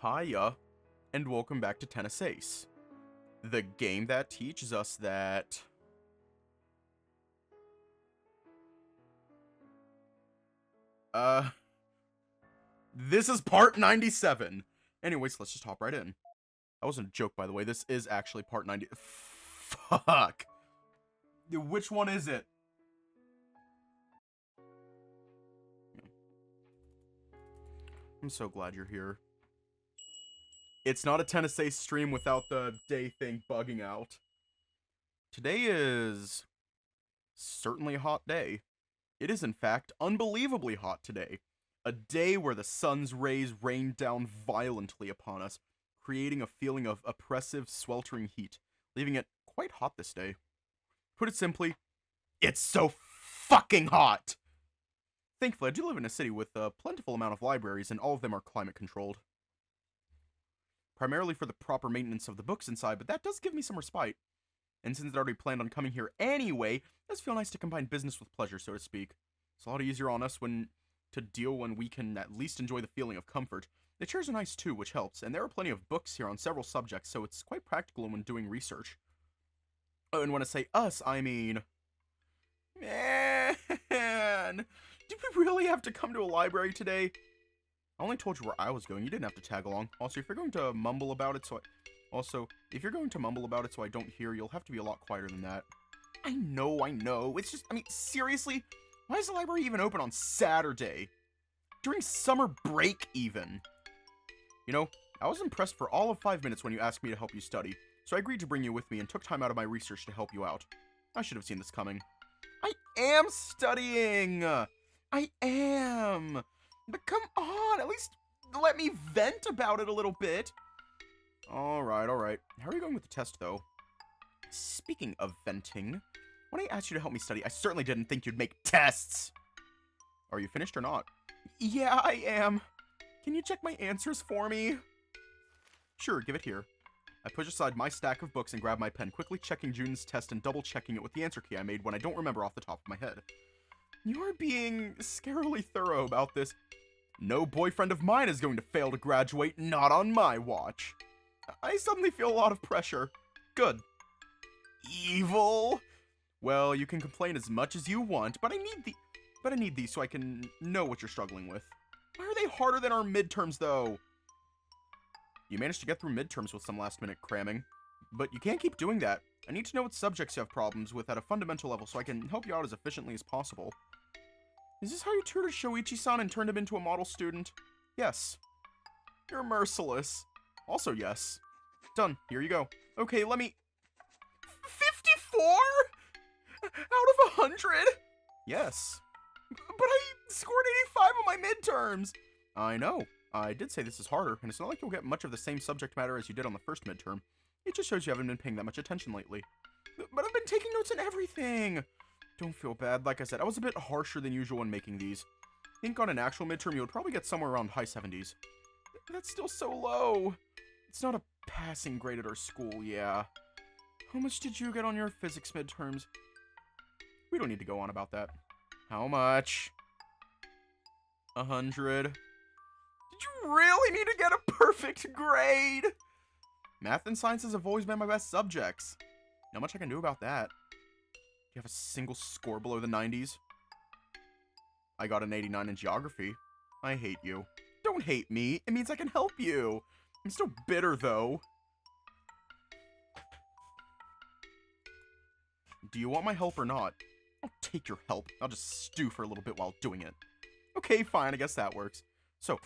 Hiya, and welcome back to Tennis Ace, the game that teaches us that... This is part 97. Anyways, let's just hop right in. That wasn't a joke, by the way. This is actually part 90... Fuck! Which one is it? I'm so glad you're here. It's not a Tennis Ace stream without the day thing bugging out. Today is certainly a hot day. It is, in fact, unbelievably hot today. A day where the sun's rays rain down violently upon us, creating a feeling of oppressive, sweltering heat, leaving it quite hot this day. Put it simply, it's so fucking hot! Thankfully, I do live in a city with a plentiful amount of libraries, and all of them are climate-controlled. Primarily for the proper maintenance of the books inside, but that does give me some respite. And since I already planned on coming here anyway, it does feel nice to combine business with pleasure, so to speak. It's a lot easier on us to deal when we can at least enjoy the feeling of comfort. The chairs are nice too, which helps, and there are plenty of books here on several subjects, so it's quite practical when doing research. Oh, and when I say us, I mean... Man! Did we really have to come to a library today? I only told you where I was going. You didn't have to tag along. Also, if you're going to mumble about it so I don't hear, you'll have to be a lot quieter than that. I know. It's just, I mean, seriously? Why is the library even open on Saturday? During summer break, even. You know, I was impressed for all of 5 minutes when you asked me to help you study, so I agreed to bring you with me and took time out of my research to help you out. I should have seen this coming. I am studying! I am! But come on, at least let me vent about it a little bit. Alright. How are you going with the test, though? Speaking of venting, when I asked you to help me study, I certainly didn't think you'd make tests. Are you finished or not? Yeah, I am. Can you check my answers for me? Sure, give it here. I push aside my stack of books and grab my pen, quickly checking June's test and double-checking it with the answer key I made when I don't remember off the top of my head. You're being scarily thorough about this. No boyfriend of mine is going to fail to graduate, not on my watch. I suddenly feel a lot of pressure. Good. Evil? Well, you can complain as much as you want, but I need these so I can know what you're struggling with. Why are they harder than our midterms, though? You managed to get through midterms with some last-minute cramming, but you can't keep doing that. I need to know what subjects you have problems with at a fundamental level so I can help you out as efficiently as possible. Is this how you tutored Shoichi-san and turned him into a model student? Yes. You're merciless. Also, yes. Done. Here you go. Okay, let me... 54? Out of 100? Yes. But I scored 85 on my midterms. I know. I did say this is harder, and it's not like you'll get much of the same subject matter as you did on the first midterm. It just shows you haven't been paying that much attention lately. But I've been taking notes on everything. Don't feel bad. Like I said, I was a bit harsher than usual when making these. I think on an actual midterm, you would probably get somewhere around high 70s. That's still so low. It's not a passing grade at our school, yeah. How much did you get on your physics midterms? We don't need to go on about that. How much? 100. Did you really need to get a perfect grade? Math and sciences have always been my best subjects. Not much I can do about that. Do you have a single score below the 90s? I got an 89 in geography. I hate you. Don't hate me. It means I can help you. I'm still bitter, though. Do you want my help or not? I'll take your help. I'll just stew for a little bit while doing it. Okay, fine. I guess that works. So,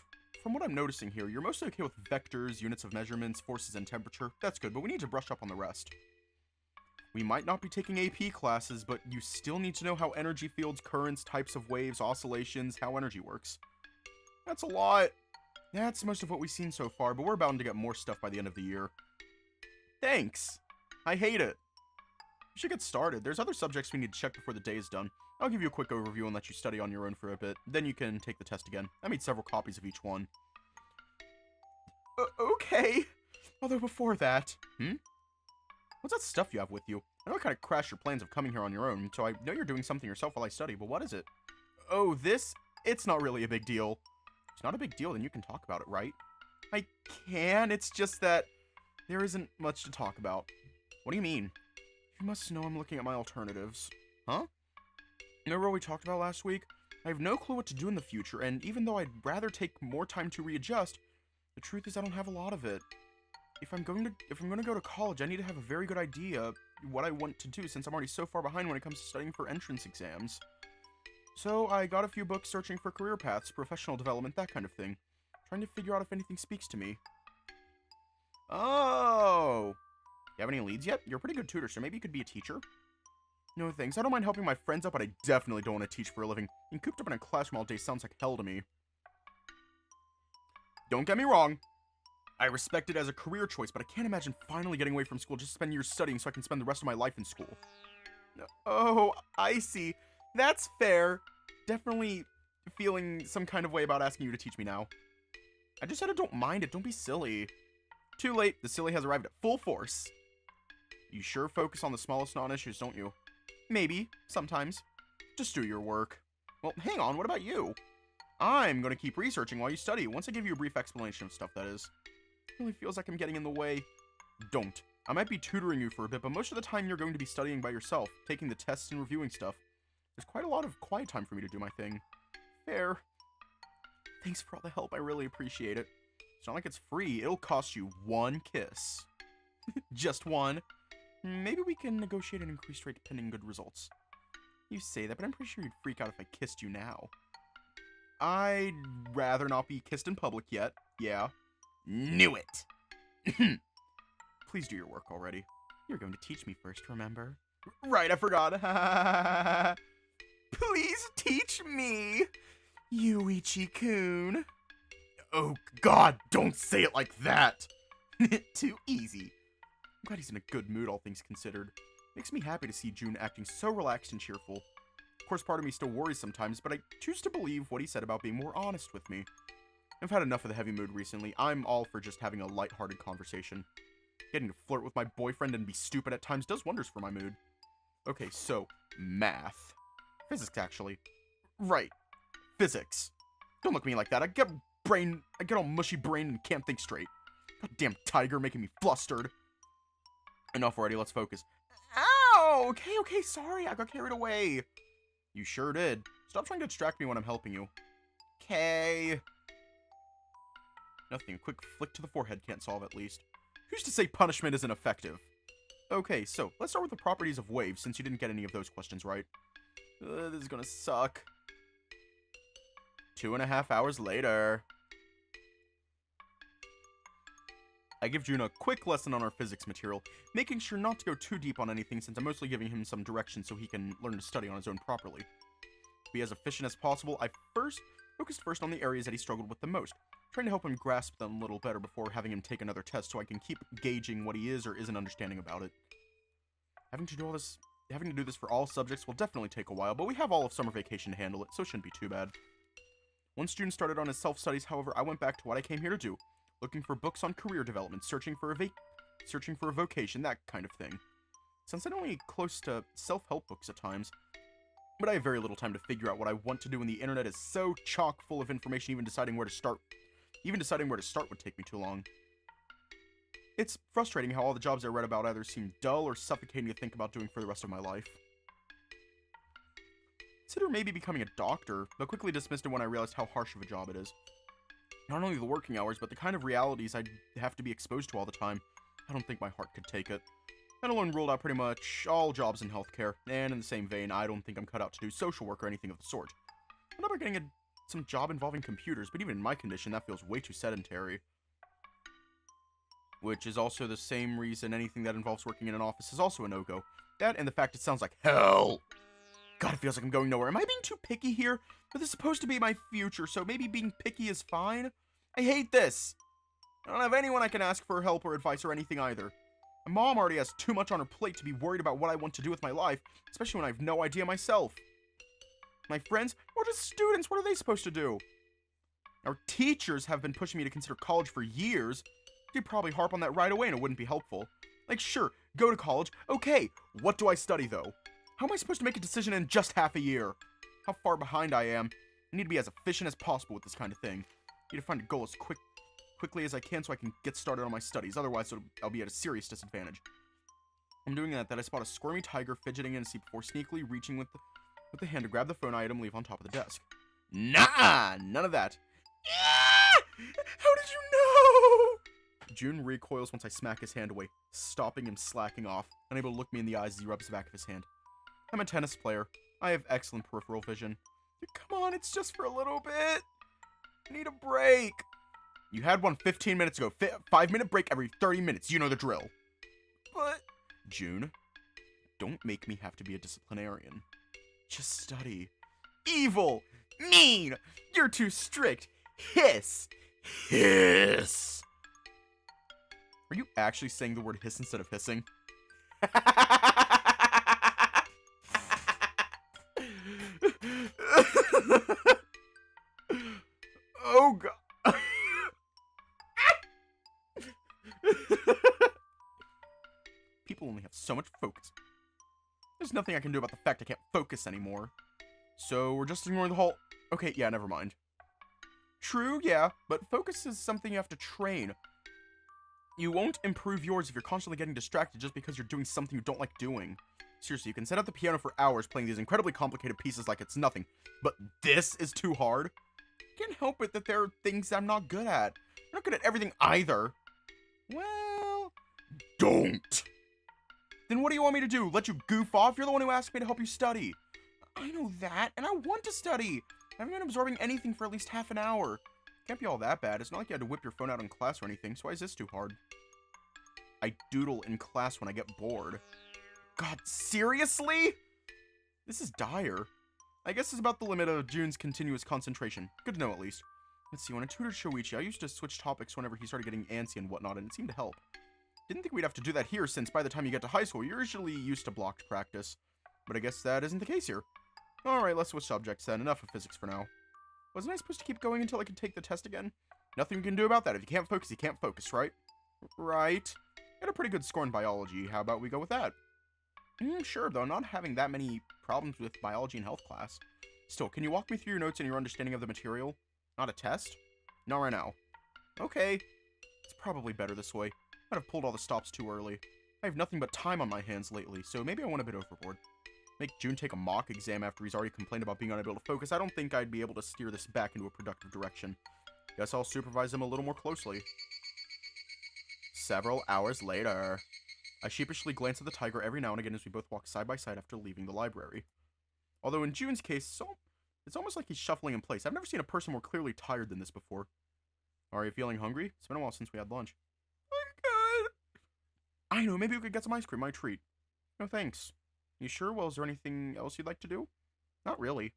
from what I'm noticing here, you're mostly okay with vectors, units of measurements, forces, and temperature. That's good, but we need to brush up on the rest. We might not be taking AP classes, but you still need to know how energy fields, currents, types of waves, oscillations, how energy works. That's a lot. That's most of what we've seen so far, but we're bound to get more stuff by the end of the year. Thanks. I hate it. We should get started. There's other subjects we need to check before the day is done. I'll give you a quick overview and let you study on your own for a bit. Then you can take the test again. I made several copies of each one. Okay. Although before that... What's that stuff you have with you? I know I kind of crashed your plans of coming here on your own, so I know you're doing something yourself while I study, but what is it? Oh, this? It's not really a big deal. It's not a big deal, then you can talk about it, right? I can, it's just that there isn't much to talk about. What do you mean? You must know I'm looking at my alternatives. Huh? Remember what we talked about last week? I have no clue what to do in the future, and even though I'd rather take more time to readjust, the truth is I don't have a lot of it. If I'm going to go to college, I need to have a very good idea what I want to do since I'm already so far behind when it comes to studying for entrance exams. So I got a few books searching for career paths, professional development, that kind of thing. Trying to figure out if anything speaks to me. Oh! You have any leads yet? You're a pretty good tutor, so maybe you could be a teacher? No thanks, I don't mind helping my friends out, but I definitely don't want to teach for a living. Being cooped up in a classroom all day sounds like hell to me. Don't get me wrong. I respect it as a career choice, but I can't imagine finally getting away from school just to spend years studying so I can spend the rest of my life in school. Oh, I see. That's fair. Definitely feeling some kind of way about asking you to teach me now. I just said I don't mind it, don't be silly. Too late, the silly has arrived at full force. You sure focus on the smallest non-issues, don't you? Maybe, sometimes. Just do your work. Well, hang on, what about you? I'm gonna keep researching while you study, once I give you a brief explanation of stuff, that is. It really feels like I'm getting in the way. Don't. I might be tutoring you for a bit, but most of the time you're going to be studying by yourself, taking the tests and reviewing stuff. There's quite a lot of quiet time for me to do my thing. Fair. Thanks for all the help, I really appreciate it. It's not like it's free, it'll cost you one kiss. Just one. Maybe we can negotiate an increased rate pending good results. You say that, but I'm pretty sure you'd freak out if I kissed you now. I'd rather not be kissed in public yet, yeah. Knew it! Please do your work already. You're going to teach me first, remember? Right, I forgot. Please teach me! Yuichi-kun. Oh god, don't say it like that! Too easy. I'm glad he's in a good mood, all things considered. Makes me happy to see June acting so relaxed and cheerful. Of course, part of me still worries sometimes, but I choose to believe what he said about being more honest with me. I've had enough of the heavy mood recently. I'm all for just having a light-hearted conversation. Getting to flirt with my boyfriend and be stupid at times does wonders for my mood. Okay, so, math. Physics, actually. Right. Physics. Don't look at me like that. I get all mushy brain and can't think straight. Goddamn tiger making me flustered. Enough already, let's focus. Ow! Okay, sorry, I got carried away. You sure did. Stop trying to distract me when I'm helping you. Okay. Nothing, a quick flick to the forehead can't solve at least. Who's to say punishment isn't effective? Okay, so, let's start with the properties of waves, since you didn't get any of those questions right. This is gonna suck. 2.5 hours later. I give June a quick lesson on our physics material, making sure not to go too deep on anything since I'm mostly giving him some direction so he can learn to study on his own properly. To be as efficient as possible, I focused first on the areas that he struggled with the most, trying to help him grasp them a little better before having him take another test so I can keep gauging what he is or isn't understanding about it. Having to do this for all subjects will definitely take a while, but we have all of summer vacation to handle it, so it shouldn't be too bad. Once June started on his self-studies, however, I went back to what I came here to do, looking for books on career development, searching for a vocation, that kind of thing. Since I'm only close to self-help books at times, but I have very little time to figure out what I want to do when the internet is so chock full of information, even deciding where to start would take me too long. It's frustrating how all the jobs I read about either seem dull or suffocating to think about doing for the rest of my life. Consider maybe becoming a doctor, but quickly dismissed it when I realized how harsh of a job it is. Not only the working hours, but the kind of realities I'd have to be exposed to all the time. I don't think my heart could take it. I'd alone ruled out pretty much all jobs in healthcare, and in the same vein, I don't think I'm cut out to do social work or anything of the sort. I'm not getting some job involving computers, but even in my condition, that feels way too sedentary. Which is also the same reason anything that involves working in an office is also a no-go. That and the fact it sounds like hell. God, it feels like I'm going nowhere. Am I being too picky here? But this is supposed to be my future, so maybe being picky is fine? I hate this. I don't have anyone I can ask for help or advice or anything either. My mom already has too much on her plate to be worried about what I want to do with my life, especially when I have no idea myself. My friends, or just students, what are they supposed to do? Our teachers have been pushing me to consider college for years. You'd probably harp on that right away and it wouldn't be helpful. Like, sure, go to college. Okay, what do I study though? How am I supposed to make a decision in just half a year? How far behind I am. I need to be as efficient as possible with this kind of thing. I need to find a goal as quick quickly as I can so I can get started on my studies. Otherwise, I'll be at a serious disadvantage. I'm doing that I spot a squirmy tiger fidgeting in a seat before sneakily reaching with the hand to grab the phone item leave on top of the desk. Nah, none of that. Ah! How did you know? June recoils once I smack his hand away, stopping him slacking off, unable to look me in the eyes as he rubs the back of his hand. I'm a tennis player. I have excellent peripheral vision. Come on, it's just for a little bit. I need a break. You had one 15 minutes ago. 5-minute break every 30 minutes. You know the drill. But, June, don't make me have to be a disciplinarian. Just study. Evil. Mean. You're too strict. Hiss. Hiss. Are you actually saying the word hiss instead of hissing? Oh, God. People only have so much focus. There's nothing I can do about the fact I can't focus anymore. So we're just ignoring the whole... Okay, yeah, never mind. True, yeah, but focus is something you have to train. You won't improve yours if you're constantly getting distracted just because you're doing something you don't like doing. Seriously, you can set up the piano for hours playing these incredibly complicated pieces like it's nothing. But this is too hard? I can't help it that there are things I'm not good at. I'm not good at everything either. Well, don't. Then what do you want me to do? Let you goof off? You're the one who asked me to help you study. I know that, and I want to study. I haven't been absorbing anything for at least half an hour. Can't be all that bad. It's not like you had to whip your phone out in class or anything, so why is this too hard? I doodle in class when I get bored. God, seriously? This is dire. I guess it's about the limit of June's continuous concentration. Good to know, at least. Let's see, when I tutored Shoichi, I used to switch topics whenever he started getting antsy and whatnot, and it seemed to help. Didn't think we'd have to do that here, since by the time you get to high school, you're usually used to blocked practice. But I guess that isn't the case here. Alright, let's switch subjects then. Enough of physics for now. Wasn't I supposed to keep going until I could take the test again? Nothing you can do about that. If you can't focus, you can't focus, right? Right. Got a pretty good score in biology. How about we go with that? Sure, though, not having that many problems with biology in health class. Still, can you walk me through your notes and your understanding of the material? Not a test? Not right now. Okay. It's probably better this way. Might have pulled all the stops too early. I have nothing but time on my hands lately, so maybe I went a bit overboard. Make June take a mock exam after he's already complained about being unable to focus. I don't think I'd be able to steer this back into a productive direction. Guess I'll supervise him a little more closely. Several hours later. I sheepishly glance at the tiger every now and again as we both walk side by side after leaving the library. Although in June's case, it's almost like he's shuffling in place. I've never seen a person more clearly tired than this before. Are you feeling hungry? It's been a while since we had lunch. I'm good. I know, maybe we could get some ice cream, my treat. No thanks. You sure? Well, is there anything else you'd like to do? Not really.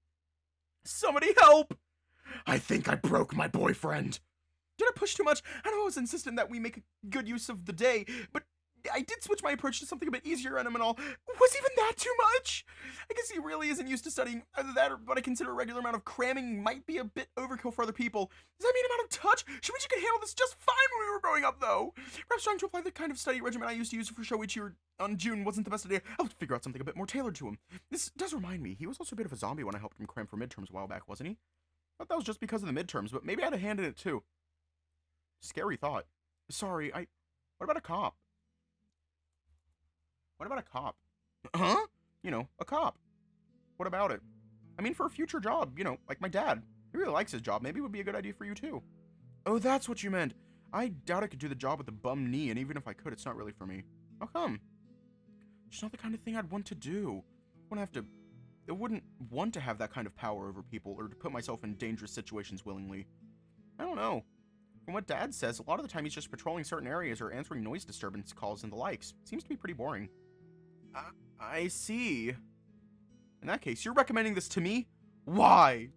Somebody help! I think I broke my boyfriend. Did I push too much? I know I was insistent that we make a good use of the day, but I did switch my approach to something a bit easier on him and all. Was even that too much? I guess he really isn't used to studying. Either that or what I consider a regular amount of cramming might be a bit overkill for other people. Does that mean I'm out of touch? Shoichi could handle this just fine when we were growing up, though. Perhaps trying to apply the kind of study regimen I used to use for Shoichi on June wasn't the best idea. I'll have to figure out something a bit more tailored to him. This does remind me, he was also a bit of a zombie when I helped him cram for midterms a while back, wasn't he? Thought that was just because of the midterms, but maybe I had a hand in it too. Scary thought. Sorry, what about a cop? What about a cop? Huh? You know, a cop. What about it? I mean, for a future job, you know, like my dad. He really likes his job. Maybe it would be a good idea for you, too. Oh, that's what you meant. I doubt I could do the job with a bum knee, and even if I could, it's not really for me. How come? It's not the kind of thing I'd want to do. I wouldn't want to have that kind of power over people, or to put myself in dangerous situations willingly. I don't know. From what Dad says, a lot of the time he's just patrolling certain areas or answering noise disturbance calls and the likes. Seems to be pretty boring. I see. In that case, you're recommending this to me? Why?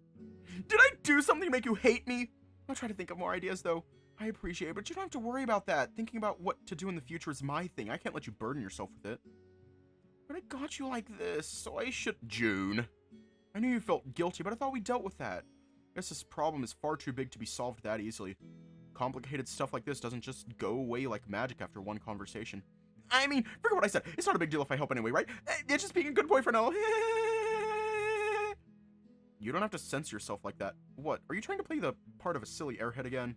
Did I do something to make you hate me? I'll try to think of more ideas, though. I appreciate it, but you don't have to worry about that. Thinking about what to do in the future is my thing. I can't let you burden yourself with it. But I got you like this, so I should... June. I knew you felt guilty, but I thought we dealt with that. I guess this problem is far too big to be solved that easily. Complicated stuff like this doesn't just go away like magic after one conversation. I mean, forget what I said. It's not a big deal if I help anyway, right? It's just being a good boyfriend. You don't have to censor yourself like that. What? Are you trying to play the part of a silly airhead again?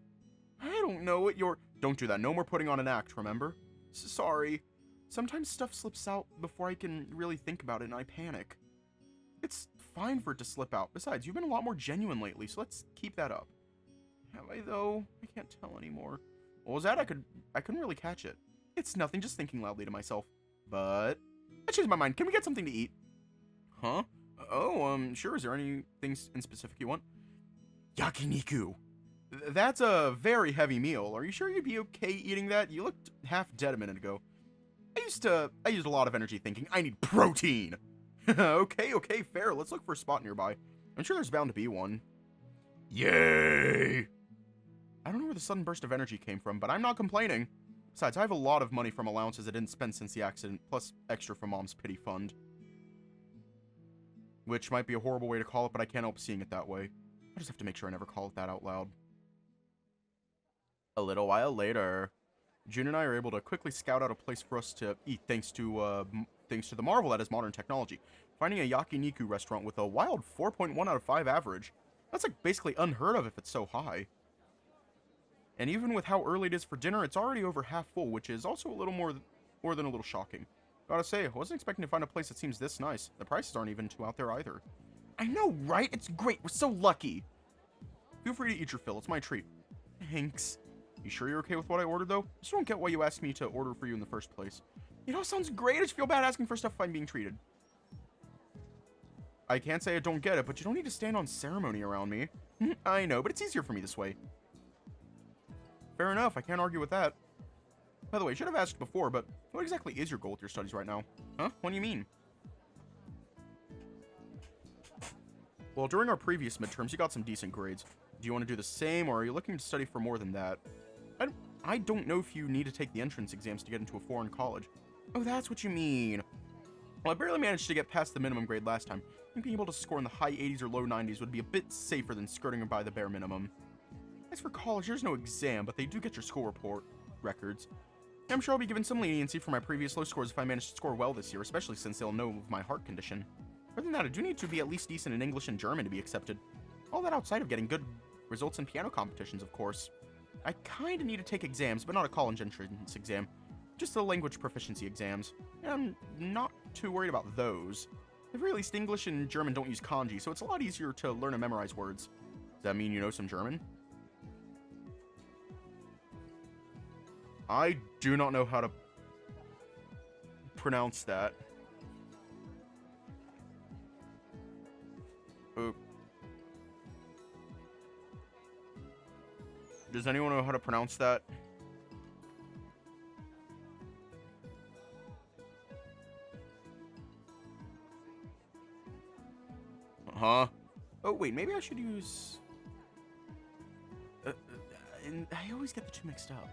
I don't know what you're... Don't do that. No more putting on an act, remember? Sorry. Sometimes stuff slips out before I can really think about it and I panic. It's fine for it to slip out. Besides, you've been a lot more genuine lately, so let's keep that up. Have I, though? I can't tell anymore. What was that? I couldn't really catch it. It's nothing, just thinking loudly to myself. But... I changed my mind. Can we get something to eat? Huh? Oh, sure. Is there anything in specific you want? Yakiniku. That's a very heavy meal. Are you sure you'd be okay eating that? You looked half dead a minute ago. I used a lot of energy thinking, I need protein. Okay, fair. Let's look for a spot nearby. I'm sure there's bound to be one. Yay! I don't know where the sudden burst of energy came from, but I'm not complaining. Besides, I have a lot of money from allowances I didn't spend since the accident, plus extra from Mom's pity fund. Which might be a horrible way to call it, but I can't help seeing it that way. I just have to make sure I never call it that out loud. A little while later, June and I are able to quickly scout out a place for us to eat thanks to the marvel that is modern technology. Finding a yakiniku restaurant with a wild 4.1 out of 5 average. That's like basically unheard of if it's so high. And even with how early it is for dinner, it's already over half full, which is also a little more than a little shocking. Gotta say, I wasn't expecting to find a place that seems this nice. The prices aren't even too out there either. I know, right? It's great. We're so lucky. Feel free to eat your fill. It's my treat. Thanks. You sure you're okay with what I ordered, though? I just don't get why you asked me to order for you in the first place. It all sounds great. I just feel bad asking for stuff if I'm being treated. I can't say I don't get it, but you don't need to stand on ceremony around me. I know, but it's easier for me this way. Fair enough. I can't argue with that. By the way, I should have asked before, but what exactly is your goal with your studies right now? Huh? What do you mean? Well, during our previous midterms, you got some decent grades. Do you want to do the same, or are you looking to study for more than that? I don't know if you need to take the entrance exams to get into a foreign college. Oh, that's what you mean. Well, I barely managed to get past the minimum grade last time. I think being able to score in the high 80s or low 90s would be a bit safer than skirting by the bare minimum. As for college, there's no exam, but they do get your school report records. I'm sure I'll be given some leniency for my previous low scores if I manage to score well this year, especially since they'll know of my heart condition. Other than that, I do need to be at least decent in English and German to be accepted. All that outside of getting good results in piano competitions, of course. I kinda need to take exams, but not a college entrance exam. Just the language proficiency exams. And I'm not too worried about those. At the very least, English and German don't use kanji, so it's a lot easier to learn and memorize words. Does that mean you know some German? I do not know how to pronounce that. Does anyone know how to pronounce that? Huh? Oh, wait, maybe I should use... and I always get the two mixed up.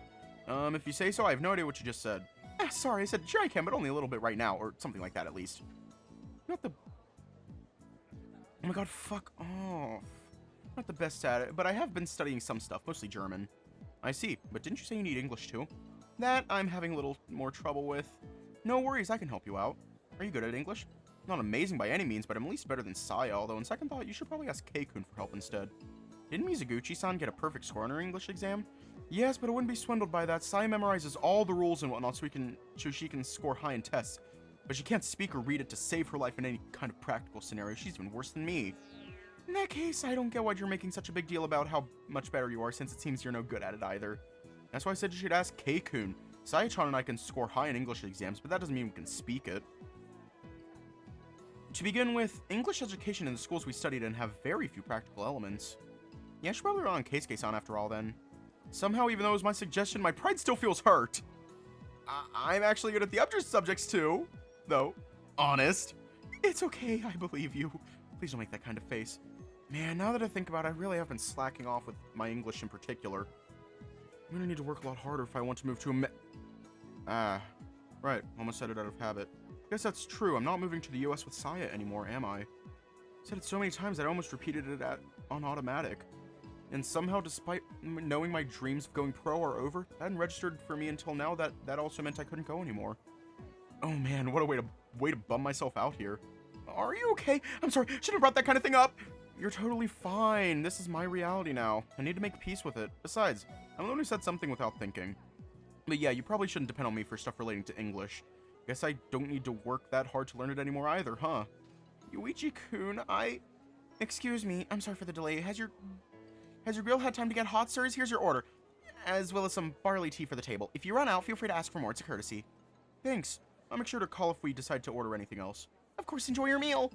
If you say so, I have no idea what you just said. Sorry, I said sure I can, but only a little bit right now, or something like that at least. Not the... Oh my god, fuck off. Not the best at it, but I have been studying some stuff, mostly German. I see, but didn't you say you need English too? That I'm having a little more trouble with. No worries, I can help you out. Are you good at English? Not amazing by any means, but I'm at least better than Saya, although on second thought, you should probably ask Kei-kun for help instead. Didn't Mizuguchi-san get a perfect score on her English exam? Yes, but I wouldn't be swindled by that. Saya memorizes all the rules and whatnot so she can score high in tests. But she can't speak or read it to save her life in any kind of practical scenario. She's even worse than me. In that case, I don't get why you're making such a big deal about how much better you are, since it seems you're no good at it either. That's why I said you should ask Kei-kun. Saya-chan and I can score high in English exams, but that doesn't mean we can speak it. To begin with, English education in the schools we studied in have very few practical elements. Yeah, I should probably rely on Keisuke-san after all then. Somehow, even though it was my suggestion, my pride still feels hurt. I'm actually good at the other subjects too, though. Honest. It's okay, I believe you. Please don't make that kind of face. Man, now that I think about it, I really have been slacking off with my English in particular. I'm gonna need to work a lot harder if I want to move to right, almost said it out of habit. Guess that's true, I'm not moving to the US with Saya anymore, am I? Said it so many times that I almost repeated it on automatic. And somehow, despite knowing my dreams of going pro are over, that hadn't registered for me until now that also meant I couldn't go anymore. Oh man, what a way to bum myself out here. Are you okay? I'm sorry, shouldn't have brought that kind of thing up. You're totally fine. This is my reality now. I need to make peace with it. Besides, I'm the one who said something without thinking. But yeah, you probably shouldn't depend on me for stuff relating to English. Guess I don't need to work that hard to learn it anymore either, huh? Yuichi-kun, Excuse me, I'm sorry for the delay. Has your grill had time to get hot, sirs? Here's your order. As well as some barley tea for the table. If you run out, feel free to ask for more. It's a courtesy. Thanks. I'll make sure to call if we decide to order anything else. Of course, enjoy your meal!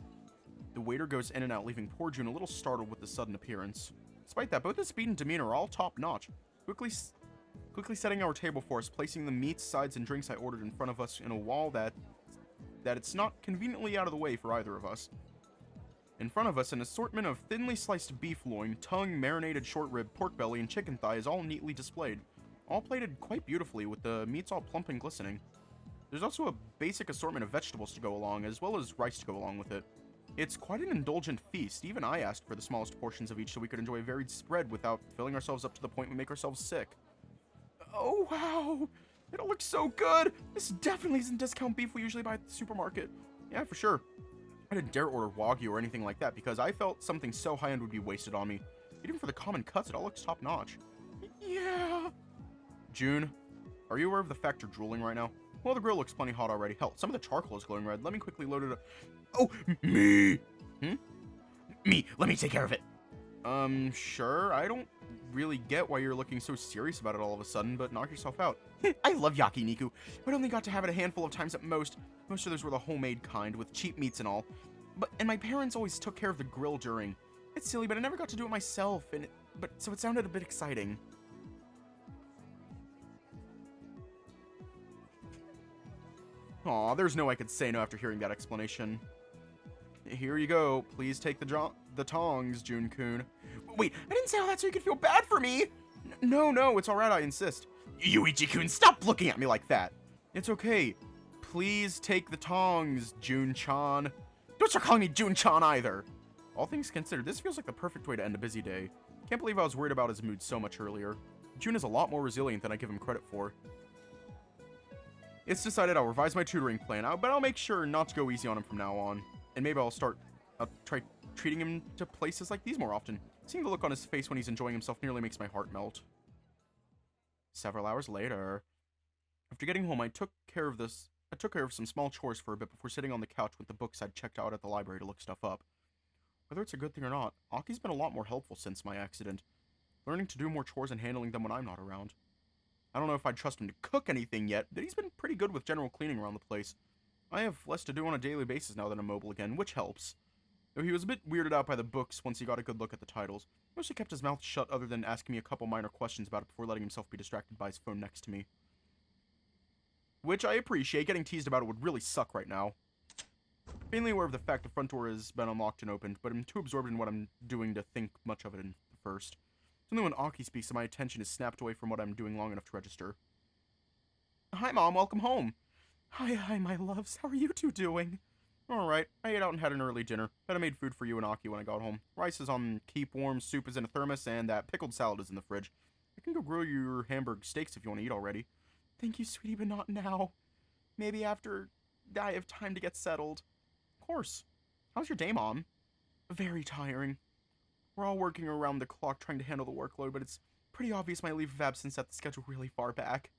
The waiter goes in and out, leaving poor June a little startled with the sudden appearance. Despite that, both his speed and demeanor are all top-notch. Quickly setting our table for us, placing the meats, sides, and drinks I ordered in front of us in a wall that it's not conveniently out of the way for either of us. In front of us, an assortment of thinly sliced beef loin, tongue, marinated short rib, pork belly, and chicken thigh is all neatly displayed. All plated quite beautifully, with the meats all plump and glistening. There's also a basic assortment of vegetables to go along, as well as rice to go along with it. It's quite an indulgent feast. Even I asked for the smallest portions of each so we could enjoy a varied spread without filling ourselves up to the point we make ourselves sick. Oh, wow! It all looks so good! This definitely isn't discount beef we usually buy at the supermarket. Yeah, for sure. I didn't dare order Wagyu or anything like that because I felt something so high-end would be wasted on me. Even for the common cuts, it all looks top-notch. Yeah. June, are you aware of the fact you're drooling right now? Well, the grill looks plenty hot already. Hell, some of the charcoal is glowing red. Let me quickly load it up. Oh, me! Me, let me take care of it. Sure. I don't really get why you're looking so serious about it all of a sudden, but knock yourself out. I love yakiniku, but only got to have it a handful of times at most. Most of those were the homemade kind, with cheap meats and all. And my parents always took care of the grill during. It's silly, but I never got to do it myself, so it sounded a bit exciting. Aw, there's no way I could say no after hearing that explanation. Here you go. Please take the tongs, Jun-kun. Wait, I didn't say all that so you could feel bad for me! No, it's alright, I insist. Yuichi-kun, stop looking at me like that! It's okay. Please take the tongs, Jun-chan. Don't start calling me Jun-chan either! All things considered, this feels like the perfect way to end a busy day. Can't believe I was worried about his mood so much earlier. Jun is a lot more resilient than I give him credit for. It's decided I'll revise my tutoring plan, but I'll make sure not to go easy on him from now on. And maybe I'll try treating him to places like these more often. Seeing the look on his face when he's enjoying himself nearly makes my heart melt. Several hours later. After getting home, I took care of some small chores for a bit before sitting on the couch with the books I'd checked out at the library to look stuff up. Whether it's a good thing or not, Aki's been a lot more helpful since my accident, learning to do more chores and handling them when I'm not around. I don't know if I'd trust him to cook anything yet, but he's been pretty good with general cleaning around the place. I have less to do on a daily basis now that I'm mobile again, which helps. Though he was a bit weirded out by the books once he got a good look at the titles. He mostly kept his mouth shut other than asking me a couple minor questions about it before letting himself be distracted by his phone next to me. Which I appreciate. Getting teased about it would really suck right now. Mainly aware of the fact the front door has been unlocked and opened, but I'm too absorbed in what I'm doing to think much of it in the first. It's only when Aki speaks that my attention is snapped away from what I'm doing long enough to register. Hi, Mom. Welcome home. Hi, my loves. How are you two doing? Alright. I ate out and had an early dinner. Bet I made food for you and Aki when I got home. Rice is on keep warm, soup is in a thermos, and that pickled salad is in the fridge. I can go grill your Hamburg steaks if you want to eat already. Thank you, sweetie, but not now. Maybe after I have time to get settled. Of course. How's your day, Mom? Very tiring. We're all working around the clock trying to handle the workload, but it's pretty obvious my leave of absence set the schedule really far back.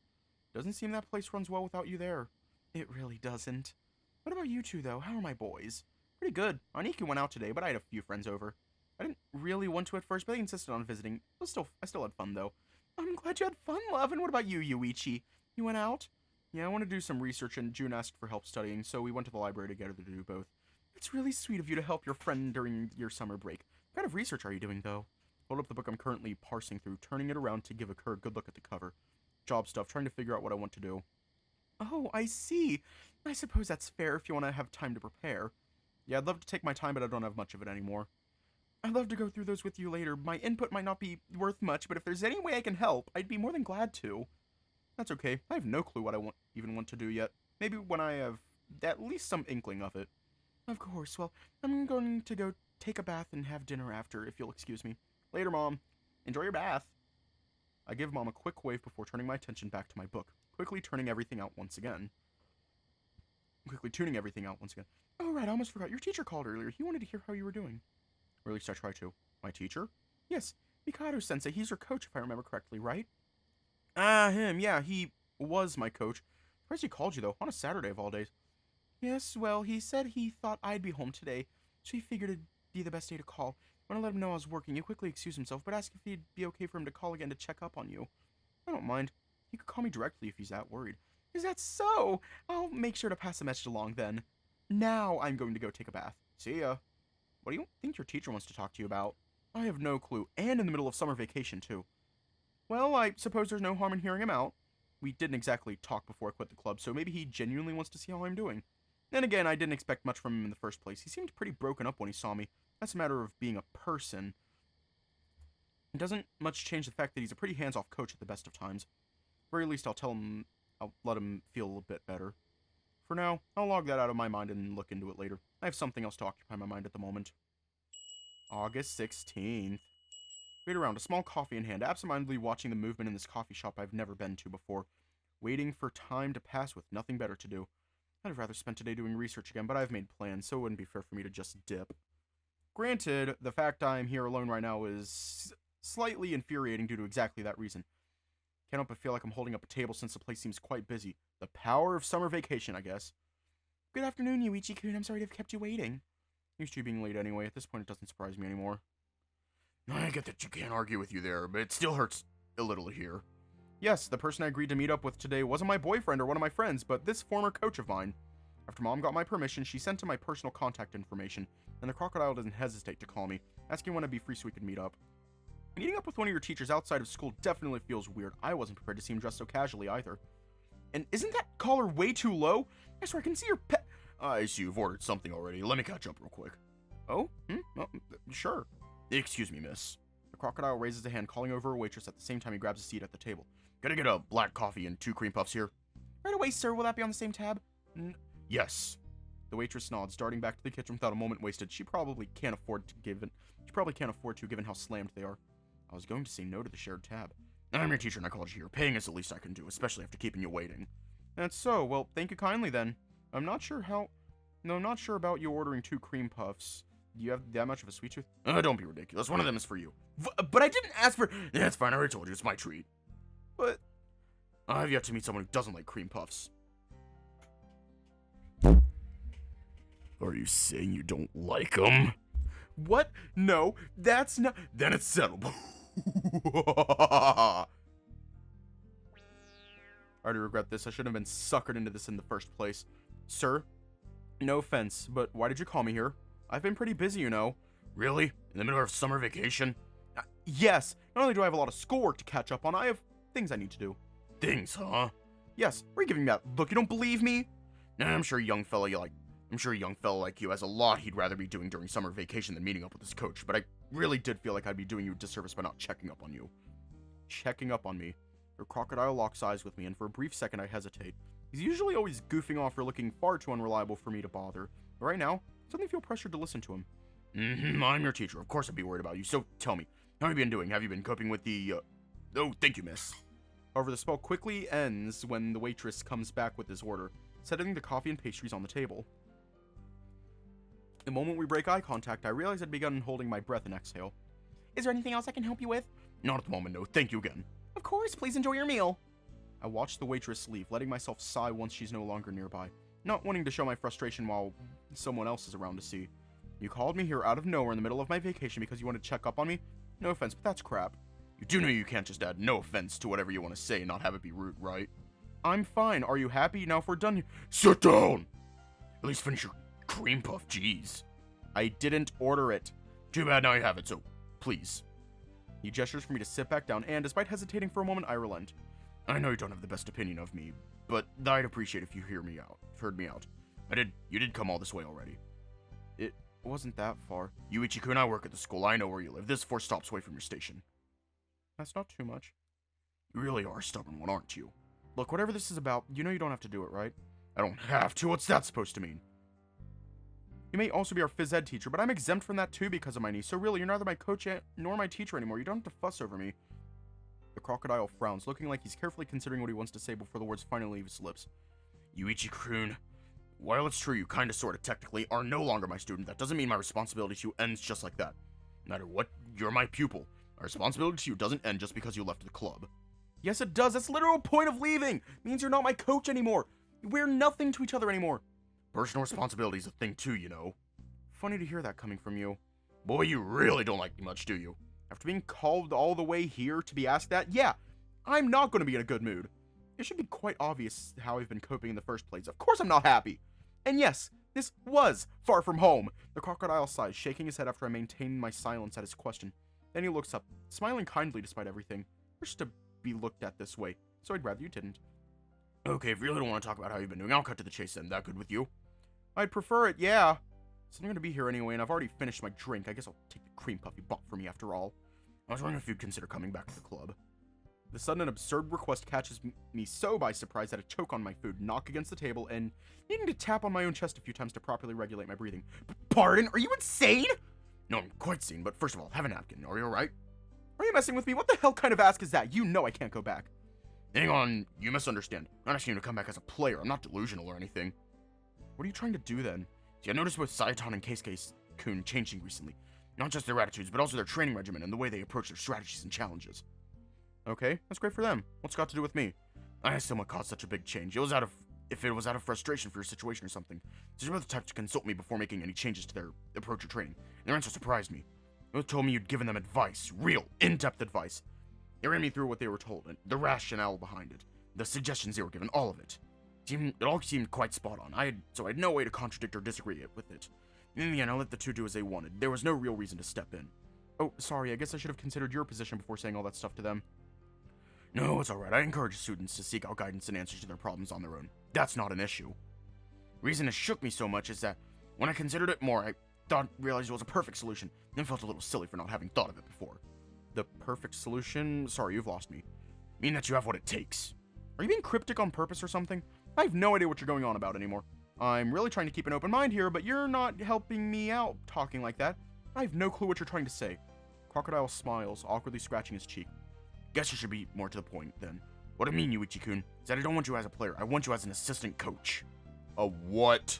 Doesn't seem that place runs well without you there. It really doesn't. What about you two, though? How are my boys? Pretty good. Aniki went out today, but I had a few friends over. I didn't really want to at first, but they insisted on visiting. I still had fun, though. I'm glad you had fun, love. And what about you, Yuichi? You went out? Yeah, I want to do some research, and June asked for help studying, so we went to the library together to do both. It's really sweet of you to help your friend during your summer break. What kind of research are you doing, though? Hold up the book I'm currently parsing through, turning it around to give her a good look at the cover. Job stuff, trying to figure out what I want to do. Oh, I see. I suppose that's fair if you want to have time to prepare. Yeah, I'd love to take my time, but I don't have much of it anymore. I'd love to go through those with you later. My input might not be worth much, but if there's any way I can help, I'd be more than glad to. That's okay. I have no clue what I even want to do yet. Maybe when I have at least some inkling of it. Of course. Well, I'm going to go take a bath and have dinner after, if you'll excuse me. Later, Mom. Enjoy your bath. I give Mom a quick wave before turning my attention back to my book, quickly tuning everything out once again. Oh, right, I almost forgot. Your teacher called earlier. He wanted to hear how you were doing. Or at least I tried to. My teacher? Yes, Mikado-sensei. He's your coach, if I remember correctly, right? Ah, him. Yeah, he was my coach. Surprised he called you, though, on a Saturday of all days. Yes, well, he said he thought I'd be home today, so he figured it'd be the best day to call. When I let him know I was working, he quickly excused himself, but asked if it'd be okay for him to call again to check up on you. I don't mind. He could call me directly if he's that worried. Is that so? I'll make sure to pass the message along then. Now I'm going to go take a bath. See ya. What do you think your teacher wants to talk to you about? I have no clue, and in the middle of summer vacation, too. Well, I suppose there's no harm in hearing him out. We didn't exactly talk before I quit the club, so maybe he genuinely wants to see how I'm doing. Then again, I didn't expect much from him in the first place. He seemed pretty broken up when he saw me. That's a matter of being a person. It doesn't much change the fact that he's a pretty hands-off coach at the best of times. Very least I'll let him feel a bit better. For now, I'll log that out of my mind and look into it later. I have something else to occupy my mind at the moment. August 16th. Wait around, a small coffee in hand, absentmindedly watching the movement in this coffee shop I've never been to before. Waiting for time to pass with nothing better to do. I'd have rather spent today doing research again, but I've made plans, so it wouldn't be fair for me to just dip. Granted, the fact I'm here alone right now is slightly infuriating due to exactly that reason. Can't help but feel like I'm holding up a table since the place seems quite busy. The power of summer vacation, I guess. Good afternoon, Yuichi-kun. I'm sorry to have kept you waiting. Used to you being late anyway. At this point, it doesn't surprise me anymore. I get that you can't argue with you there, but it still hurts a little to hear. Yes, the person I agreed to meet up with today wasn't my boyfriend or one of my friends, but this former coach of mine. After Mom got my permission, she sent him my personal contact information, and the crocodile didn't hesitate to call me, asking when I'd be free so we could meet up. Meeting up with one of your teachers outside of school definitely feels weird. I wasn't prepared to see him dressed so casually either. And isn't that collar way too low? I swear I can see your pet. I see you've ordered something already. Let me catch up real quick. Oh? Sure. Excuse me, miss. The crocodile raises a hand, calling over a waitress at the same time he grabs a seat at the table. Gotta get a black coffee and 2 cream puffs here. Right away, sir. Will that be on the same tab? Yes. The waitress nods, darting back to the kitchen without a moment wasted. She probably can't afford to, given how slammed they are. I was going to say no to the shared tab. I'm your teacher and I called you here. Paying is the least I can do, especially after keeping you waiting. That's so. Well, thank you kindly then. I'm not sure about you ordering 2 cream puffs. Do you have that much of a sweet tooth? Don't be ridiculous. One of them is for you. But I didn't ask for... Yeah, it's fine. I already told you. It's my treat. But... I've yet to meet someone who doesn't like cream puffs. Are you saying you don't like them? What? No, that's not... Then it's settled. I already regret this. I shouldn't have been suckered into this in the first place. Sir, no offense, but why did you call me here? I've been pretty busy, you know. Really? In the middle of summer vacation? Yes. Not only do I have a lot of schoolwork to catch up on, I have things I need to do. Things, huh? Yes. Why are you giving me that look? You don't believe me? Nah, I'm sure a young fella like you has a lot he'd rather be doing during summer vacation than meeting up with his coach, but I really did feel like I'd be doing you a disservice by not checking up on you. Checking up on me. Your crocodile locks eyes with me, and for a brief second I hesitate. He's usually always goofing off or looking far too unreliable for me to bother, but right now, I suddenly feel pressured to listen to him. I'm your teacher. Of course I'd be worried about you, so tell me, how have you been doing? Have you been coping with the, Oh, thank you, miss. However, the spell quickly ends when the waitress comes back with his order, setting the coffee and pastries on the table. The moment we break eye contact, I realize I'd begun holding my breath and exhale. Is there anything else I can help you with? Not at the moment, no. Thank you again. Of course, please enjoy your meal. I watch the waitress leave, letting myself sigh once she's no longer nearby, not wanting to show my frustration while someone else is around to see. You called me here out of nowhere in the middle of my vacation because you wanted to check up on me? No offense, but that's crap. You do know you can't just add no offense to whatever you want to say and not have it be rude, right? I'm fine. Are you happy? Now if we're done here... Sit down! At least finish your cream puff, jeez. I didn't order it. Too bad now you have it, so please. He gestures for me to sit back down, and despite hesitating for a moment, I relent. I know you don't have the best opinion of me, but I'd appreciate if you heard me out. You did come all this way already. It wasn't that far. Yuichi-kun, I work at the school. I know where you live. This is 4 stops away from your station. That's not too much. You really are a stubborn one, aren't you? Look, whatever this is about, you know you don't have to do it, right? I don't have to. What's that supposed to mean? You may also be our phys ed teacher, but I'm exempt from that too because of my niece. So really, you're neither my coach nor my teacher anymore. You don't have to fuss over me. The crocodile frowns, looking like he's carefully considering what he wants to say before the words finally leave his lips. Yuichi-kun, while it's true you kinda sorta technically are no longer my student, that doesn't mean my responsibility to you ends just like that. No matter what, you're my pupil. My responsibility to you doesn't end just because you left the club. Yes, it does. That's the literal point of leaving. It means you're not my coach anymore. We're nothing to each other anymore. Personal responsibility is a thing too, you know. Funny to hear that coming from you. Boy, you really don't like me much, do you? After being called all the way here to be asked that, yeah, I'm not going to be in a good mood. It should be quite obvious how I've been coping in the first place. Of course I'm not happy. And yes, this was far from home. The crocodile sighs, shaking his head after I maintained my silence at his question. Then he looks up, smiling kindly despite everything. I wish to be looked at this way, so I'd rather you didn't. Okay, if you really don't want to talk about how you've been doing, I'll cut to the chase then. That good with you? I'd prefer it, yeah. So I'm going to be here anyway, and I've already finished my drink. I guess I'll take the cream puff you bought for me after all. I was wondering if you'd consider coming back to the club. The sudden and absurd request catches me so by surprise that I choke on my food, knock against the table, and needing to tap on my own chest a few times to properly regulate my breathing. Pardon? Are you insane? No, I'm quite sane, but first of all, have a napkin. Are you alright? Are you messing with me? What the hell kind of ask is that? You know I can't go back. Hang on, you misunderstand. I'm not asking you to come back as a player. I'm not delusional or anything. What are you trying to do then? See, I noticed both Saiton and Keisuke-kun changing recently. Not just their attitudes, but also their training regimen and the way they approach their strategies and challenges. Okay, that's great for them. What's it got to do with me? I asked them what caused such a big change. If it was out of frustration for your situation or something. So you're both the type to consult me before making any changes to their approach or training. And their answer surprised me. They both told me you'd given them advice. Real, in-depth advice. They ran me through what they were told, and the rationale behind it. The suggestions they were given, all of it. It all seemed quite spot on. So I had no way to contradict or disagree with it. In the end, I let the two do as they wanted. There was no real reason to step in. Oh, sorry, I guess I should have considered your position before saying all that stuff to them. No, it's alright. I encourage students to seek out guidance and answers to their problems on their own. That's not an issue. The reason it shook me so much is that when I considered it more, I realized it was a perfect solution, then felt a little silly for not having thought of it before. The perfect solution? Sorry, you've lost me. Mean that you have what it takes. Are you being cryptic on purpose or something? I have no idea what you're going on about anymore. I'm really trying to keep an open mind here, but you're not helping me out talking like that. I have no clue what you're trying to say. Crocodile smiles, awkwardly scratching his cheek. Guess you should be more to the point, then. What I mean, Yuichi-kun, is that I don't want you as a player. I want you as an assistant coach. A what?